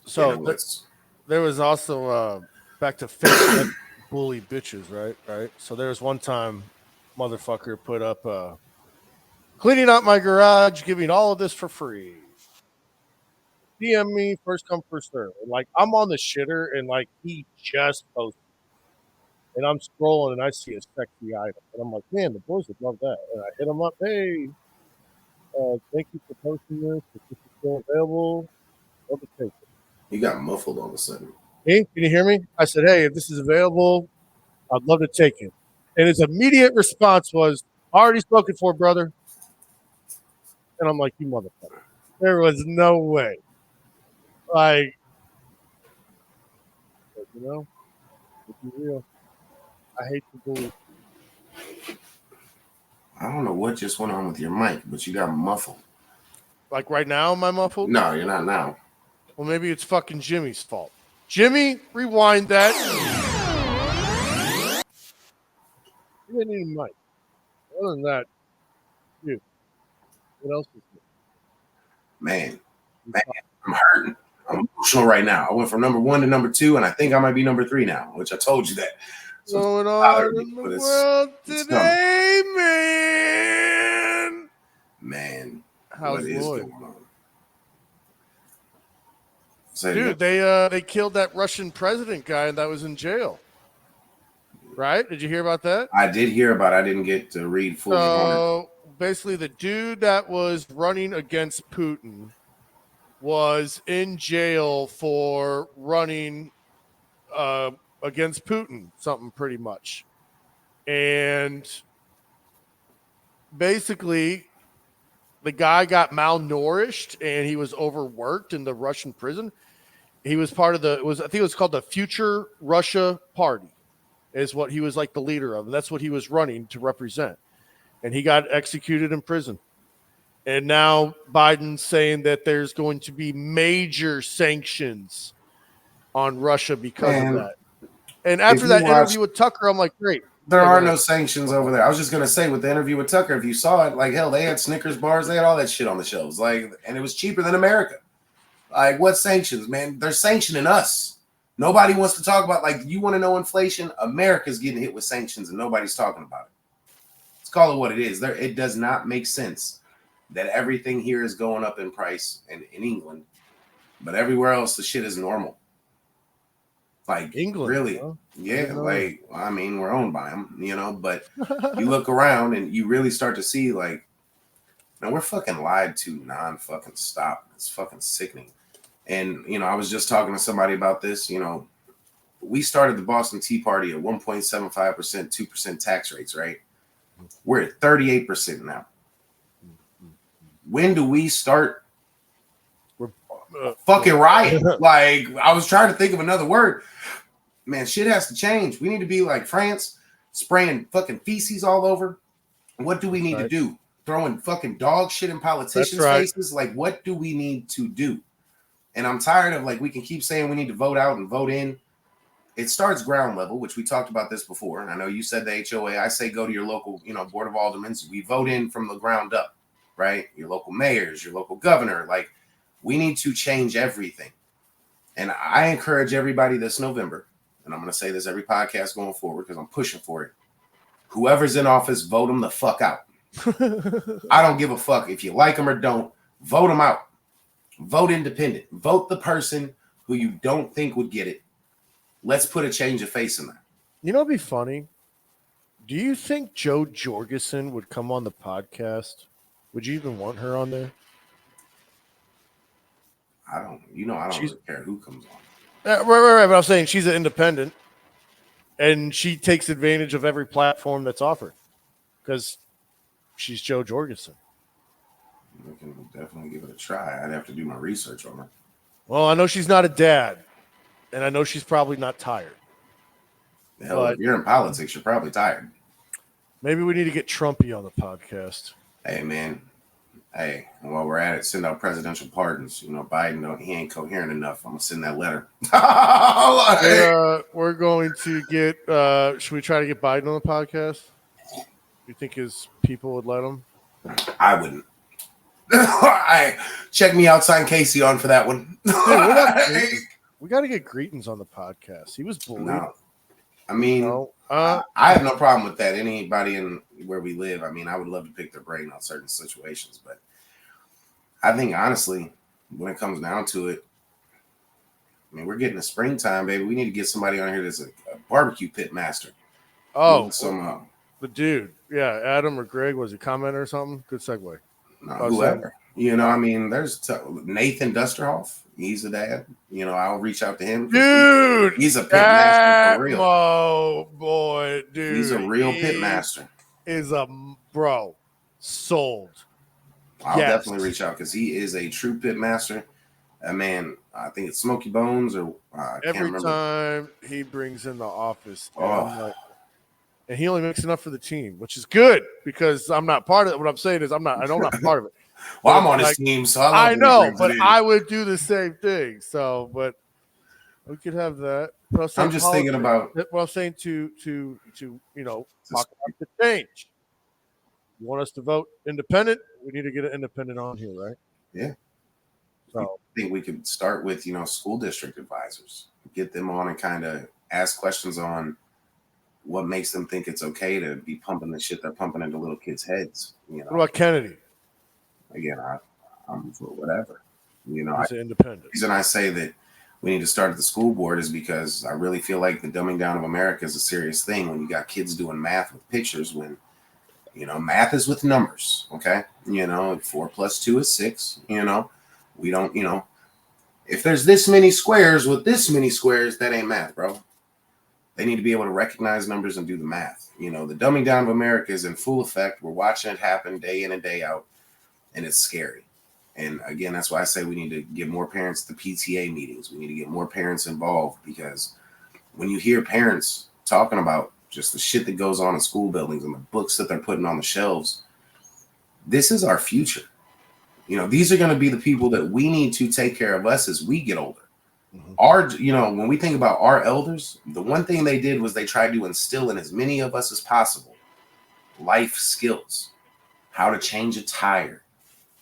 So there was also back to fake bully bitches, right? So there was one time motherfucker put up cleaning out my garage, giving all of this for free. DM me, first come, first serve. And like, I'm on the shitter, and like, he just posted. And I'm scrolling, and I see a sexy item. And I'm like, man, the boys would love that. And I hit him up, hey, thank you for posting this. If this is still available, love to take it. You got muffled all of a sudden. Hey, can you hear me? I said, hey, if this is available, I'd love to take it. And his immediate response was, already spoken for, brother. And I'm like, you motherfucker. There was no way. Like, let's be real. I hate the bully. I don't know what just went on with your mic, but you got muffled. Like right now, am I muffled? No, you're not now. Well, maybe it's fucking Jimmy's fault. Jimmy, rewind that. You didn't need a mic. Other than that, dude, what else is there? Man, I'm hurting. I'm emotional right now. I went from number 1 to number 2, and I think I might be number 3 now, which I told you that. So Going it's on bothering in me, the but world it's today, man. man, How's what is Lloyd? going on? Say it Dude, again. they killed that Russian president guy that was in jail. Right? Did you hear about that? I did hear about it. I didn't get to read fully on it. So basically, the dude that was running against Putin was in jail for running against Putin, something pretty much. And basically, the guy got malnourished and he was overworked in the Russian prison. He was part of I think it was called the Future Russia Party, is what he was like the leader of. And that's what he was running to represent. And he got executed in prison. And now Biden's saying that there's going to be major sanctions on Russia because Man, of that. And after you that watch- interview with Tucker, I'm like, great. There Yeah, are go no ahead. sanctions over there. I was just gonna say with the interview with Tucker, if you saw it, like hell, they had Snickers bars, they had all that shit on the shelves, like, and it was cheaper than America. Like, what sanctions, man? They're sanctioning us. Nobody wants to talk about, like, you want to know inflation? America's getting hit with sanctions and nobody's talking about it. Let's call it what it is. It does not make sense that everything here is going up in price in England, but everywhere else the shit is normal. Like, England, really? huh? Yeah, know. like, I mean, we're owned by them, but you look around and you really start to see, like, now we're fucking lied to non-fucking stop. It's fucking sickening. And, I was just talking to somebody about this, we started the Boston Tea Party at 1.75%, 2% tax rates, right? We're at 38% now. When do we start fucking riot? Like, I was trying to think of another word. Man, shit has to change. We need to be like France, spraying fucking feces all over. What do we need to do? Throwing fucking dog shit in politicians' faces? Like, what do we need to do? And I'm tired of, like, we can keep saying we need to vote out and vote in. It starts ground level, which we talked about this before. And I know you said the HOA. I say go to your local, Board of Aldermen. We vote in from the ground up, right? Your local mayors, your local governor. Like, we need to change everything. And I encourage everybody this November, and I'm going to say this every podcast going forward because I'm pushing for it. Whoever's in office, vote them the fuck out. I don't give a fuck if you like them or don't. Vote them out. Vote independent. Vote the person who you don't think would get it. Let's put a change of face in that. It'd be funny. Do you think Joe Jorgensen would come on the podcast? Would you even want her on there? I don't really care who comes on. Right. But I'm saying she's an independent, and she takes advantage of every platform that's offered because she's Joe Jorgensen. We can definitely give it a try. I'd have to do my research on her. Well, I know she's not a dad, and I know she's probably not tired. Hell, if you're in politics, you're probably tired. Maybe we need to get Trumpy on the podcast. Hey, man. Hey, while we're at it, send out presidential pardons. Biden, he ain't coherent enough. I'm going to send that letter. We're going to get, should we try to get Biden on the podcast? You think his people would let him? I wouldn't. Check me out, sign Casey on for that one. Dude, we got to get Greetings on the podcast. He was bullied. No. I mean, I have no problem with that. Anybody in where we live, I mean, I would love to pick their brain on certain situations, but I think honestly, when it comes down to it, I mean, we're getting to springtime, baby. We need to get somebody on here that's a barbecue pit master. Oh, somehow. The dude, yeah, Adam or Greg, was a commenter or something? Good segue. No, whoever. I mean, there's Nathan Dusterhoff. He's a dad. I'll reach out to him. Dude, he's a pit master for real. Oh, boy, dude. He's a real pit master. Is a bro. Sold. I'll definitely reach out because he is a true pit master. Man, I think it's Smoky Bones or I can't remember. Every time he brings in the office, and he only makes enough for the team, which is good because I'm not part of it. What I'm saying is I'm not part of it. Well, I'm on his team, so I know, but I would do the same thing. So, but we could have that. I'm just thinking about what I'm saying to talk about the change. You want us to vote independent? We need to get an independent on here, right? Yeah. So I think we could start with, school district advisors, get them on and kind of ask questions on what makes them think it's okay to be pumping the shit they're pumping into little kids' heads. what about Kennedy? Again, I'm for whatever. He's an independent. The reason I say that we need to start at the school board is because I really feel like the dumbing down of America is a serious thing when you got kids doing math with pictures when, math is with numbers. Okay. 4 + 2 is 6. We don't, if there's this many squares with this many squares, that ain't math, bro. They need to be able to recognize numbers and do the math. The dumbing down of America is in full effect. We're watching it happen day in and day out, and it's scary. And again, that's why I say we need to get more parents to PTA meetings. We need to get more parents involved, because when you hear parents talking about just the shit that goes on in school buildings and the books that they're putting on the shelves, this is our future. These are going to be the people that we need to take care of us as we get older. When we think about our elders, the one thing they did was they tried to instill in as many of us as possible life skills, how to change a tire,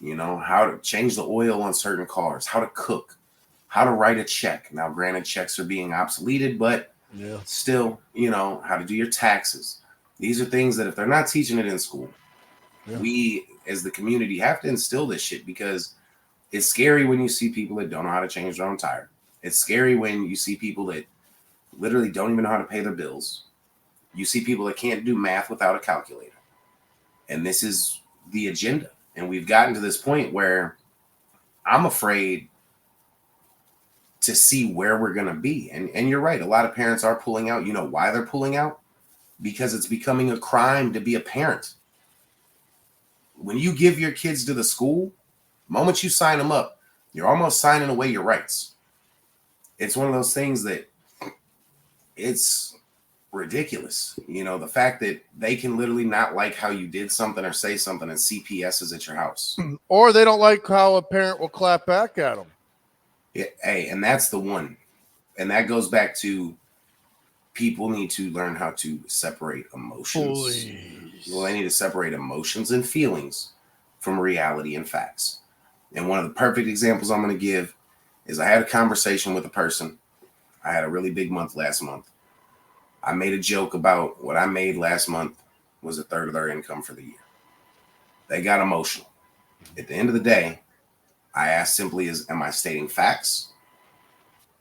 how to change the oil on certain cars, how to cook, how to write a check. Now, granted, checks are being obsoleted, but still, how to do your taxes. These are things that if they're not teaching it in school, we as the community have to instill this shit, because it's scary when you see people that don't know how to change their own tire. It's scary when you see people that literally don't even know how to pay their bills. You see people that can't do math without a calculator. And this is the agenda. And we've gotten to this point where I'm afraid to see where we're going to be. And you're right. A lot of parents are pulling out. You know why they're pulling out? Because it's becoming a crime to be a parent. When you give your kids to the school, the moment you sign them up, you're almost signing away your rights. It's one of those things that it's ridiculous. The fact that they can literally not like how you did something or say something and CPS is at your house. Or they don't like how a parent will clap back at them. Hey, and that's the one. And that goes back to people need to learn how to separate emotions. Please. Well, they need to separate emotions and feelings from reality and facts. And one of the perfect examples I'm going to give is I had a conversation with a person. I had a really big month last month. I made a joke about what I made last month was a third of their income for the year. They got emotional. At the end of the day, I asked simply, am I stating facts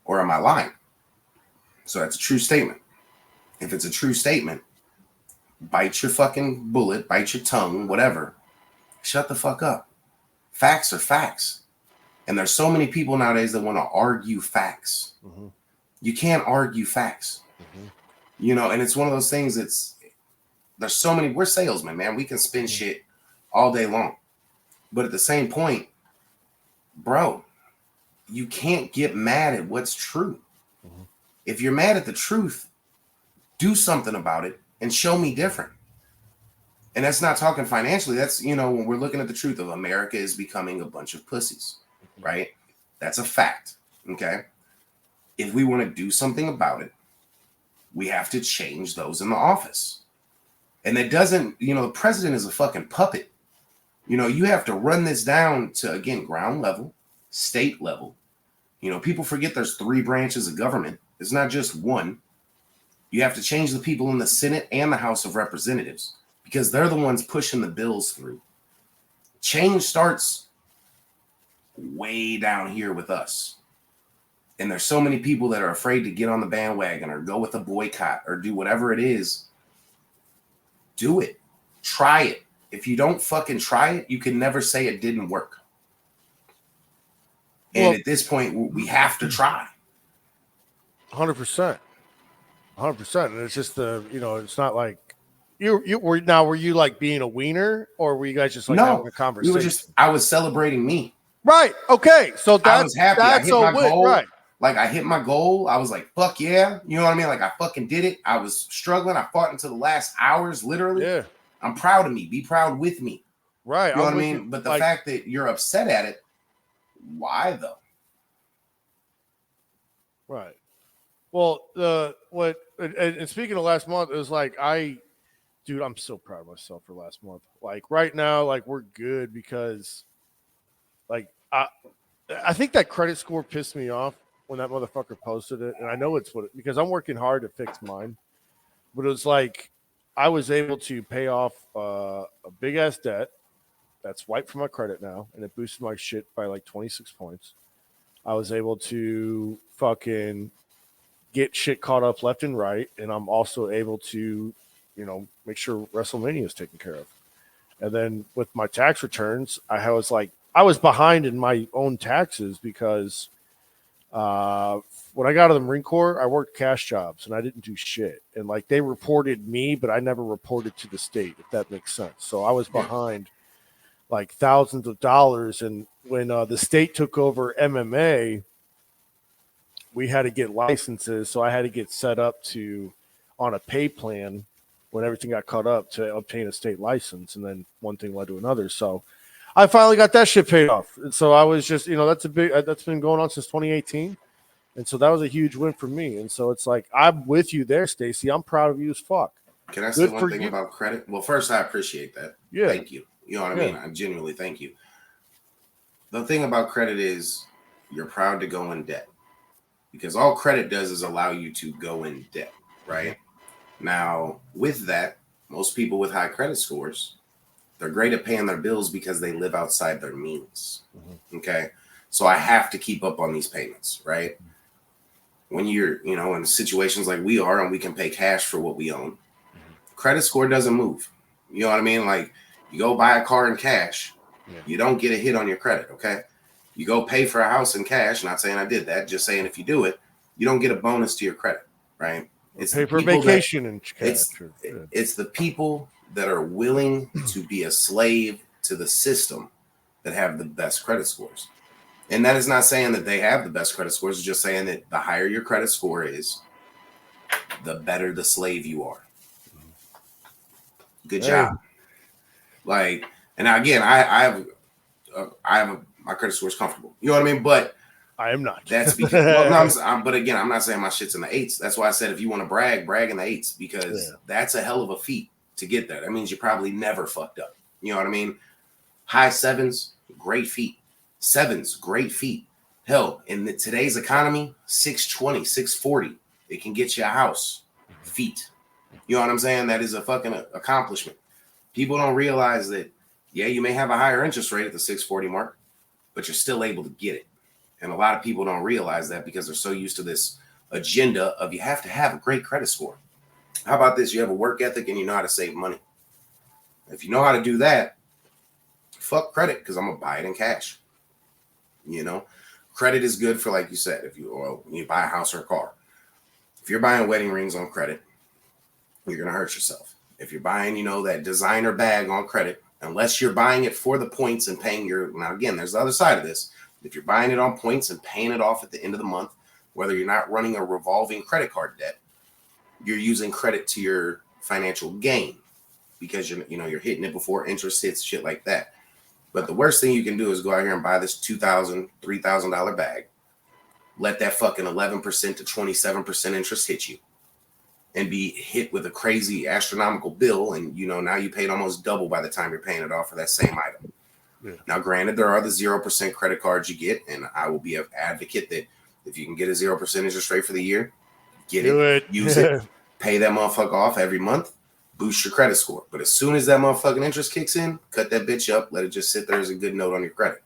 or am I lying? So that's a true statement. If it's a true statement, bite your fucking bullet, bite your tongue, whatever. Shut the fuck up. Facts are facts. And there's so many people nowadays that want to argue facts. Mm-hmm. You can't argue facts. Mm-hmm. And it's one of those things there's so many, we're salesmen, man. We can spin shit all day long. But at the same point, bro, you can't get mad at what's true. Mm-hmm. If you're mad at the truth, do something about it and show me different. And that's not talking financially. That's, when we're looking at the truth of America is becoming a bunch of pussies, right? That's a fact. Okay. If we want to do something about it, we have to change those in the office. And that doesn't, the president is a fucking puppet. You have to run this down to, again, ground level, state level. People forget there's 3 branches of government. It's not just one. You have to change the people in the Senate and the House of Representatives because they're the ones pushing the bills through. Change starts way down here with us. And there's so many people that are afraid to get on the bandwagon or go with a boycott or do whatever it is. Do it. Try it. If you don't fucking try it, you can never say it didn't work. And at this point, we have to try. 100%. 100%. And it's just it's not like were you like being a wiener or were you guys just like having a conversation? I was celebrating me. Right. Okay. So I was happy. I hit my goal. Right. Like I hit my goal. I was like, fuck yeah. You know what I mean? Like I fucking did it. I was struggling. I fought until the last hours, literally. Yeah. I'm proud of me. Be proud with me. Right. You know what I mean? But the fact that you're upset at it, why though? Right. Well, and speaking of last month, it was like dude, I'm so proud of myself for last month. Like right now, like we're good because like I think that credit score pissed me off when that motherfucker posted it, and I know it's because I'm working hard to fix mine. But it was like I was able to pay off a big ass debt that's wiped from my credit now, and it boosted my shit by like 26 points. I was able to fucking get shit caught up left and right, and I'm also able to, make sure WrestleMania is taken care of. And then with my tax returns, I was behind in my own taxes because when I got out of the Marine Corps, I worked cash jobs and I didn't do shit. And like they reported me, but I never reported to the state, if that makes sense. So I was behind like thousands of dollars. And when the state took over MMA, we had to get licenses. So I had to get set up on a pay plan when everything got caught up to obtain a state license. And then one thing led to another. So I finally got that shit paid off. And so I was just, that's been going on since 2018. And so that was a huge win for me. And so it's like, I'm with you there, Stacy. I'm proud of you as fuck. Can I say one thing about credit? Well, first, I appreciate that. Yeah. Thank you. You know what I mean? I genuinely thank you. The thing about credit is you're proud to go in debt because all credit does is allow you to go in debt, right? Now, with that, most people with high credit scores, they're great at paying their bills because they live outside their means. Okay. So I have to keep up on these payments, right? When you're, in situations like we are and we can pay cash for what we own, credit score doesn't move. You know what I mean? Like you go buy a car in cash, you don't get a hit on your credit. Okay. You go pay for a house in cash. Not saying I did that, just saying if you do it, you don't get a bonus to your credit, right? It's pay for vacation in cash. It's the people that are willing to be a slave to the system that have the best credit scores. And that is not saying that they have the best credit scores. It's just saying that the higher your credit score is, the better the slave you are. Good job. Like, and again, my credit score is comfortable. You know what I mean? But I am not. That's because, but again, I'm not saying my shit's in the 8s. That's why I said if you want to brag in the 8s because that's a hell of a feat to get that. That means you probably never fucked up. You know what I mean? High 7s, great feat. 7s, great feat. Hell, in today's economy, 620, 640, it can get you a house. Feat. You know what I'm saying? That is a fucking accomplishment. People don't realize that, you may have a higher interest rate at the 640 mark, but you're still able to get it. And a lot of people don't realize that because they're so used to this agenda of you have to have a great credit score. How about this? You have a work ethic and you know how to save money. If you know how to do that, fuck credit because I'm going to buy it in cash. Credit is good for, like you said, if you buy a house or a car. If you're buying wedding rings on credit, you're going to hurt yourself. If you're buying, that designer bag on credit, unless you're buying it for the points and paying now again, there's the other side of this. If you're buying it on points and paying it off at the end of the month, whether you're not running a revolving credit card debt, you're using credit to your financial gain because you're hitting it before interest hits, shit like that. But the worst thing you can do is go out here and buy this $2,000, $3,000 bag, let that fucking 11% to 27% interest hit you, and be hit with a crazy astronomical bill, and now you paid almost double by the time you're paying it off for that same item. Yeah. Now, granted, there are the 0% credit cards you get, and I will be an advocate that if you can get a 0% interest rate for the year, get it, use it, pay that motherfucker off every month, boost your credit score. But as soon as that motherfucking interest kicks in, cut that bitch up, let it just sit there as a good note on your credit.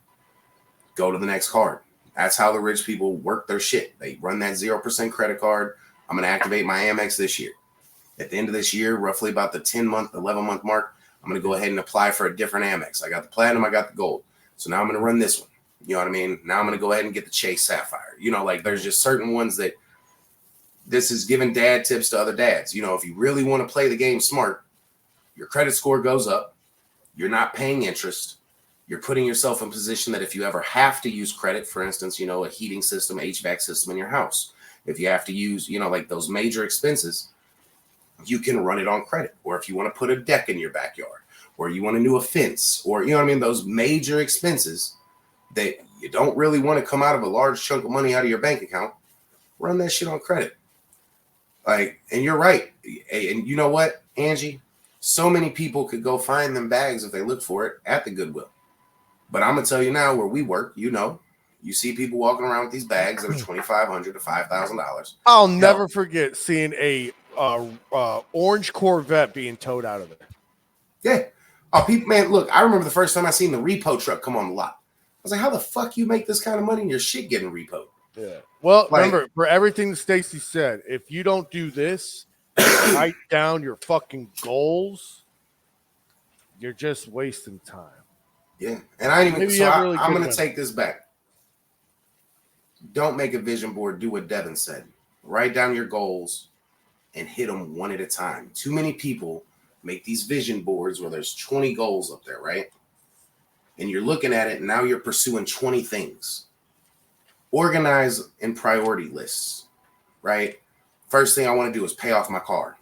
Go to the next card. That's how the rich people work their shit. They run that 0% credit card. I'm going to activate my Amex this year. At the end of this year, roughly about the 10-month, 11-month mark, I'm going to go ahead and apply for a different Amex. I got the platinum, I got the gold. So now I'm going to run this one. You know what I mean? Now I'm going to go ahead and get the Chase Sapphire. There's just certain ones that this is giving dad tips to other dads. If you really want to play the game smart, your credit score goes up. You're not paying interest. You're putting yourself in a position that if you ever have to use credit, for instance, a heating system, HVAC system in your house, if you have to use, like those major expenses, you can run it on credit. Or if you want to put a deck in your backyard, or you want to do a fence, or, those major expenses that you don't really want to come out of a large chunk of money out of your bank account, run that shit on credit. And you're right. And you know what, Angie? So many people could go find them bags if they look for it at the Goodwill. But I'm going to tell you now where we work, You see people walking around with these bags that are $2,500 to $5,000. I'll never forget seeing a orange Corvette being towed out of there. Yeah. Oh, people, man, look, I remember the first time I seen the repo truck come on the lot. I was like, how the fuck you make this kind of money and your shit getting repoed? Yeah. Well, Like- remember, for everything Stacy said, if you don't do this, write down your fucking goals, you're just wasting time. Yeah. And I ain't even, Maybe so you have really I'm good going to ones. take this back. Don't make a vision board. Do what Devin said. Write down your goals and hit them one at a time. Too many people make these vision boards where there's 20 goals up there, right? And you're looking at it, and now you're pursuing 20 things. Organize in priority lists, right? First thing I want to do is pay off my car.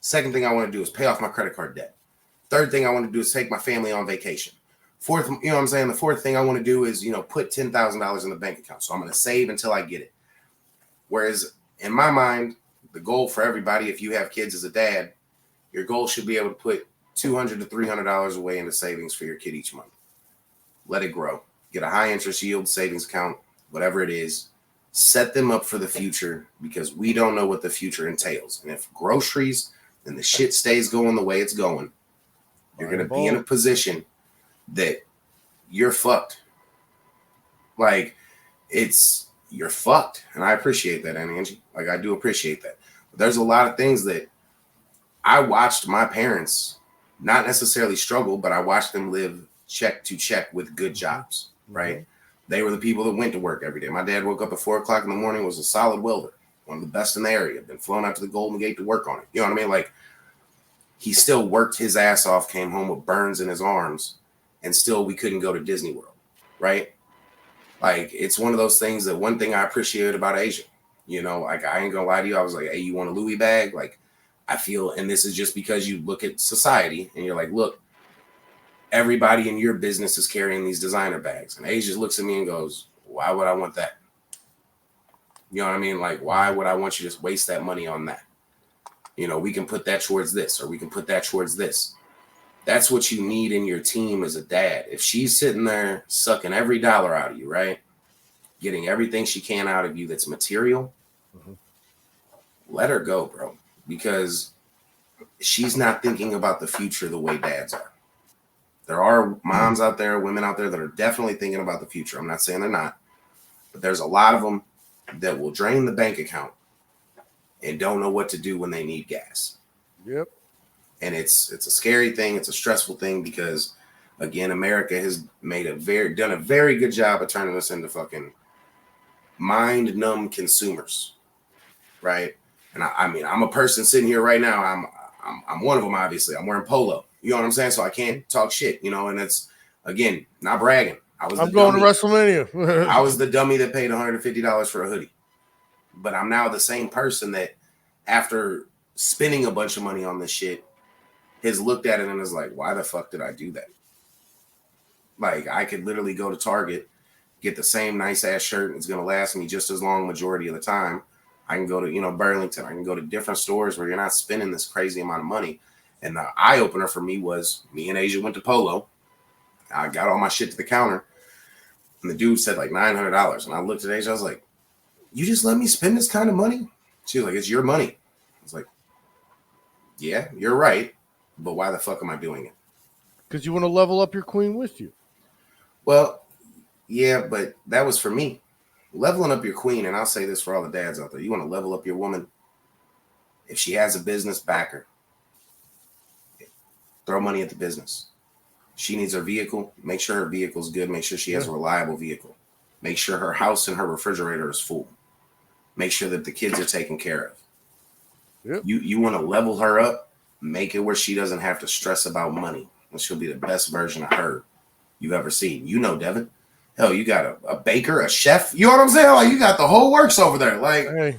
Second thing I want to do is pay off my credit card debt. Third thing I want to do is take my family on vacation. Fourth, you know what I'm saying? The fourth thing I want to do is, put $10,000 in the bank account. So I'm going to save until I get it. Whereas in my mind, the goal for everybody, if you have kids as a dad, your goal should be able to put $200 to $300 away into savings for your kid each month. Let it grow. Get a high interest yield savings account, whatever it is. Set them up for the future because we don't know what the future entails. And if groceries and the shit stays going the way it's going, you're going to be in a position that you're fucked. Like, you're fucked. And I appreciate that, Angie. Like, I do appreciate that. But there's a lot of things that I watched my parents not necessarily struggle, but I watched them live check to check with good jobs, right? They were the people that went to work every day. My dad woke up at 4:00 in the morning, was a solid welder, one of the best in the area, been flown out to the Golden Gate to work on it. You know what I mean? Like, he still worked his ass off, came home with burns in his arms, and still we couldn't go to Disney World, right? Like, it's one of those things that one thing I appreciate about Asia, like, I ain't gonna lie to you. I was like, hey, you want a Louis bag? Like, I feel, and this is just because you look at society and you're like, look, everybody in your business is carrying these designer bags. And Asia looks at me and goes, why would I want that? You know what I mean? Like, why would I want you to just waste that money on that? We can put that towards this, or we can put that towards this. That's what you need in your team as a dad. If she's sitting there sucking every dollar out of you, right? Getting everything she can out of you that's material, let her go, bro. Because she's not thinking about the future the way dads are. There are moms out there, women out there that are definitely thinking about the future. I'm not saying they're not, but there's a lot of them that will drain the bank account and don't know what to do when they need gas. Yep. And it's a scary thing. It's a stressful thing because, again, America has done a very good job of turning us into fucking mind numb consumers, right? And I mean, I'm a person sitting here right now. I'm one of them. Obviously, I'm wearing polo. You know what I'm saying? So I can't talk shit. And it's, again, not bragging. I'm going to WrestleMania. I was the dummy that paid $150 for a hoodie, but I'm now the same person that, after spending a bunch of money on this shit, has looked at it and is like, why the fuck did I do that? Like, I could literally go to Target, get the same nice ass shirt, and it's going to last me just as long majority of the time. I can go to, Burlington. I can go to different stores where you're not spending this crazy amount of money. And the eye opener for me was, me and Asia went to Polo. I got all my shit to the counter, and the dude said like $900. And I looked at Asia. I was like, you just let me spend this kind of money? She was like, it's your money. I was like, yeah, you're right. But why the fuck am I doing it? Because you want to level up your queen with you. Well, yeah, but that was for me. Leveling up your queen, and I'll say this for all the dads out there, you want to level up your woman. If she has a business, back her. Throw money at the business. She needs her vehicle. Make sure her vehicle's good. Make sure she has a reliable vehicle. Make sure her house and her refrigerator is full. Make sure that the kids are taken care of. Yep. You want to level her up, make it where she doesn't have to stress about money. And she'll be the best version of her you've ever seen. Devin. Hell, you got a baker, a chef. You know what I'm saying? Like, you got the whole works over there. Like, hey,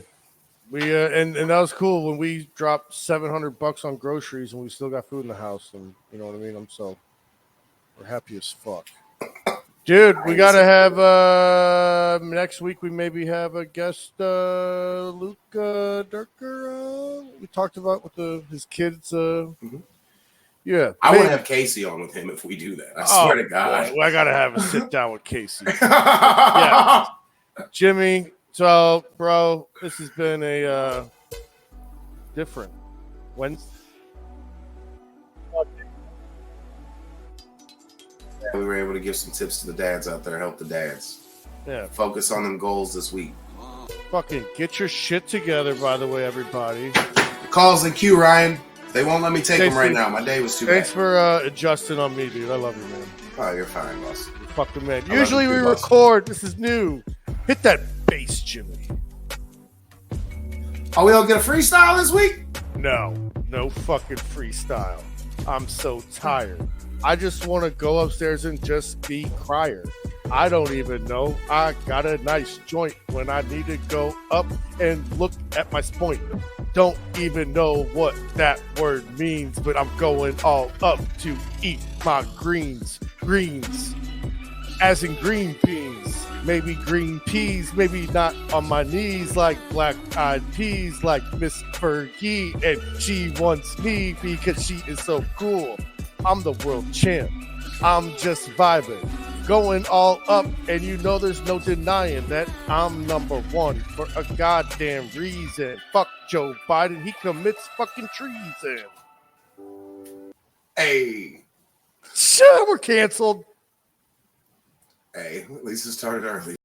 we and that was cool when we dropped $700 on groceries and we still got food in the house. And you know what I mean? We're happy as fuck. Dude, we gotta have next week. We maybe have a guest, Luke Durker. We talked about with his kids. Yeah, I want maybe. to have Casey on with him if we do that. I Oh, swear to God. boy, I gotta have a sit down with Casey. Yeah. Jimmy, so bro, this has been a different Wednesday. We were able to give some tips to the dads out there, help the dads. Yeah, Focus on them goals this week. fucking get your shit together, by the way, everybody. Calls in queue, Ryan. They won't let me take them right Casey, now. My day was too Thanks bad. for adjusting on me, dude. I love you, man. Oh, you're fine, boss. You fucking man. I love Usually you we too, boss. record. This is new. Hit that bass, Jimmy. Oh, we don't get a freestyle this week? No fucking freestyle. I'm so tired. I just want to go upstairs and just be crier. I don't even know. I got a nice joint when I need to go up and look at my point. Don't even know what that word means, but I'm going all up to eat my greens. Greens. As in green beans. Maybe green peas, maybe not on my knees like black-eyed peas like Miss Fergie, and she wants me because she is so cool. I'm the world champ. I'm just vibing, going all up, and you know there's no denying that I'm number one for a goddamn reason. Fuck Joe Biden, he commits fucking treason. Hey. Sure, we're canceled. Hey, at least it started early.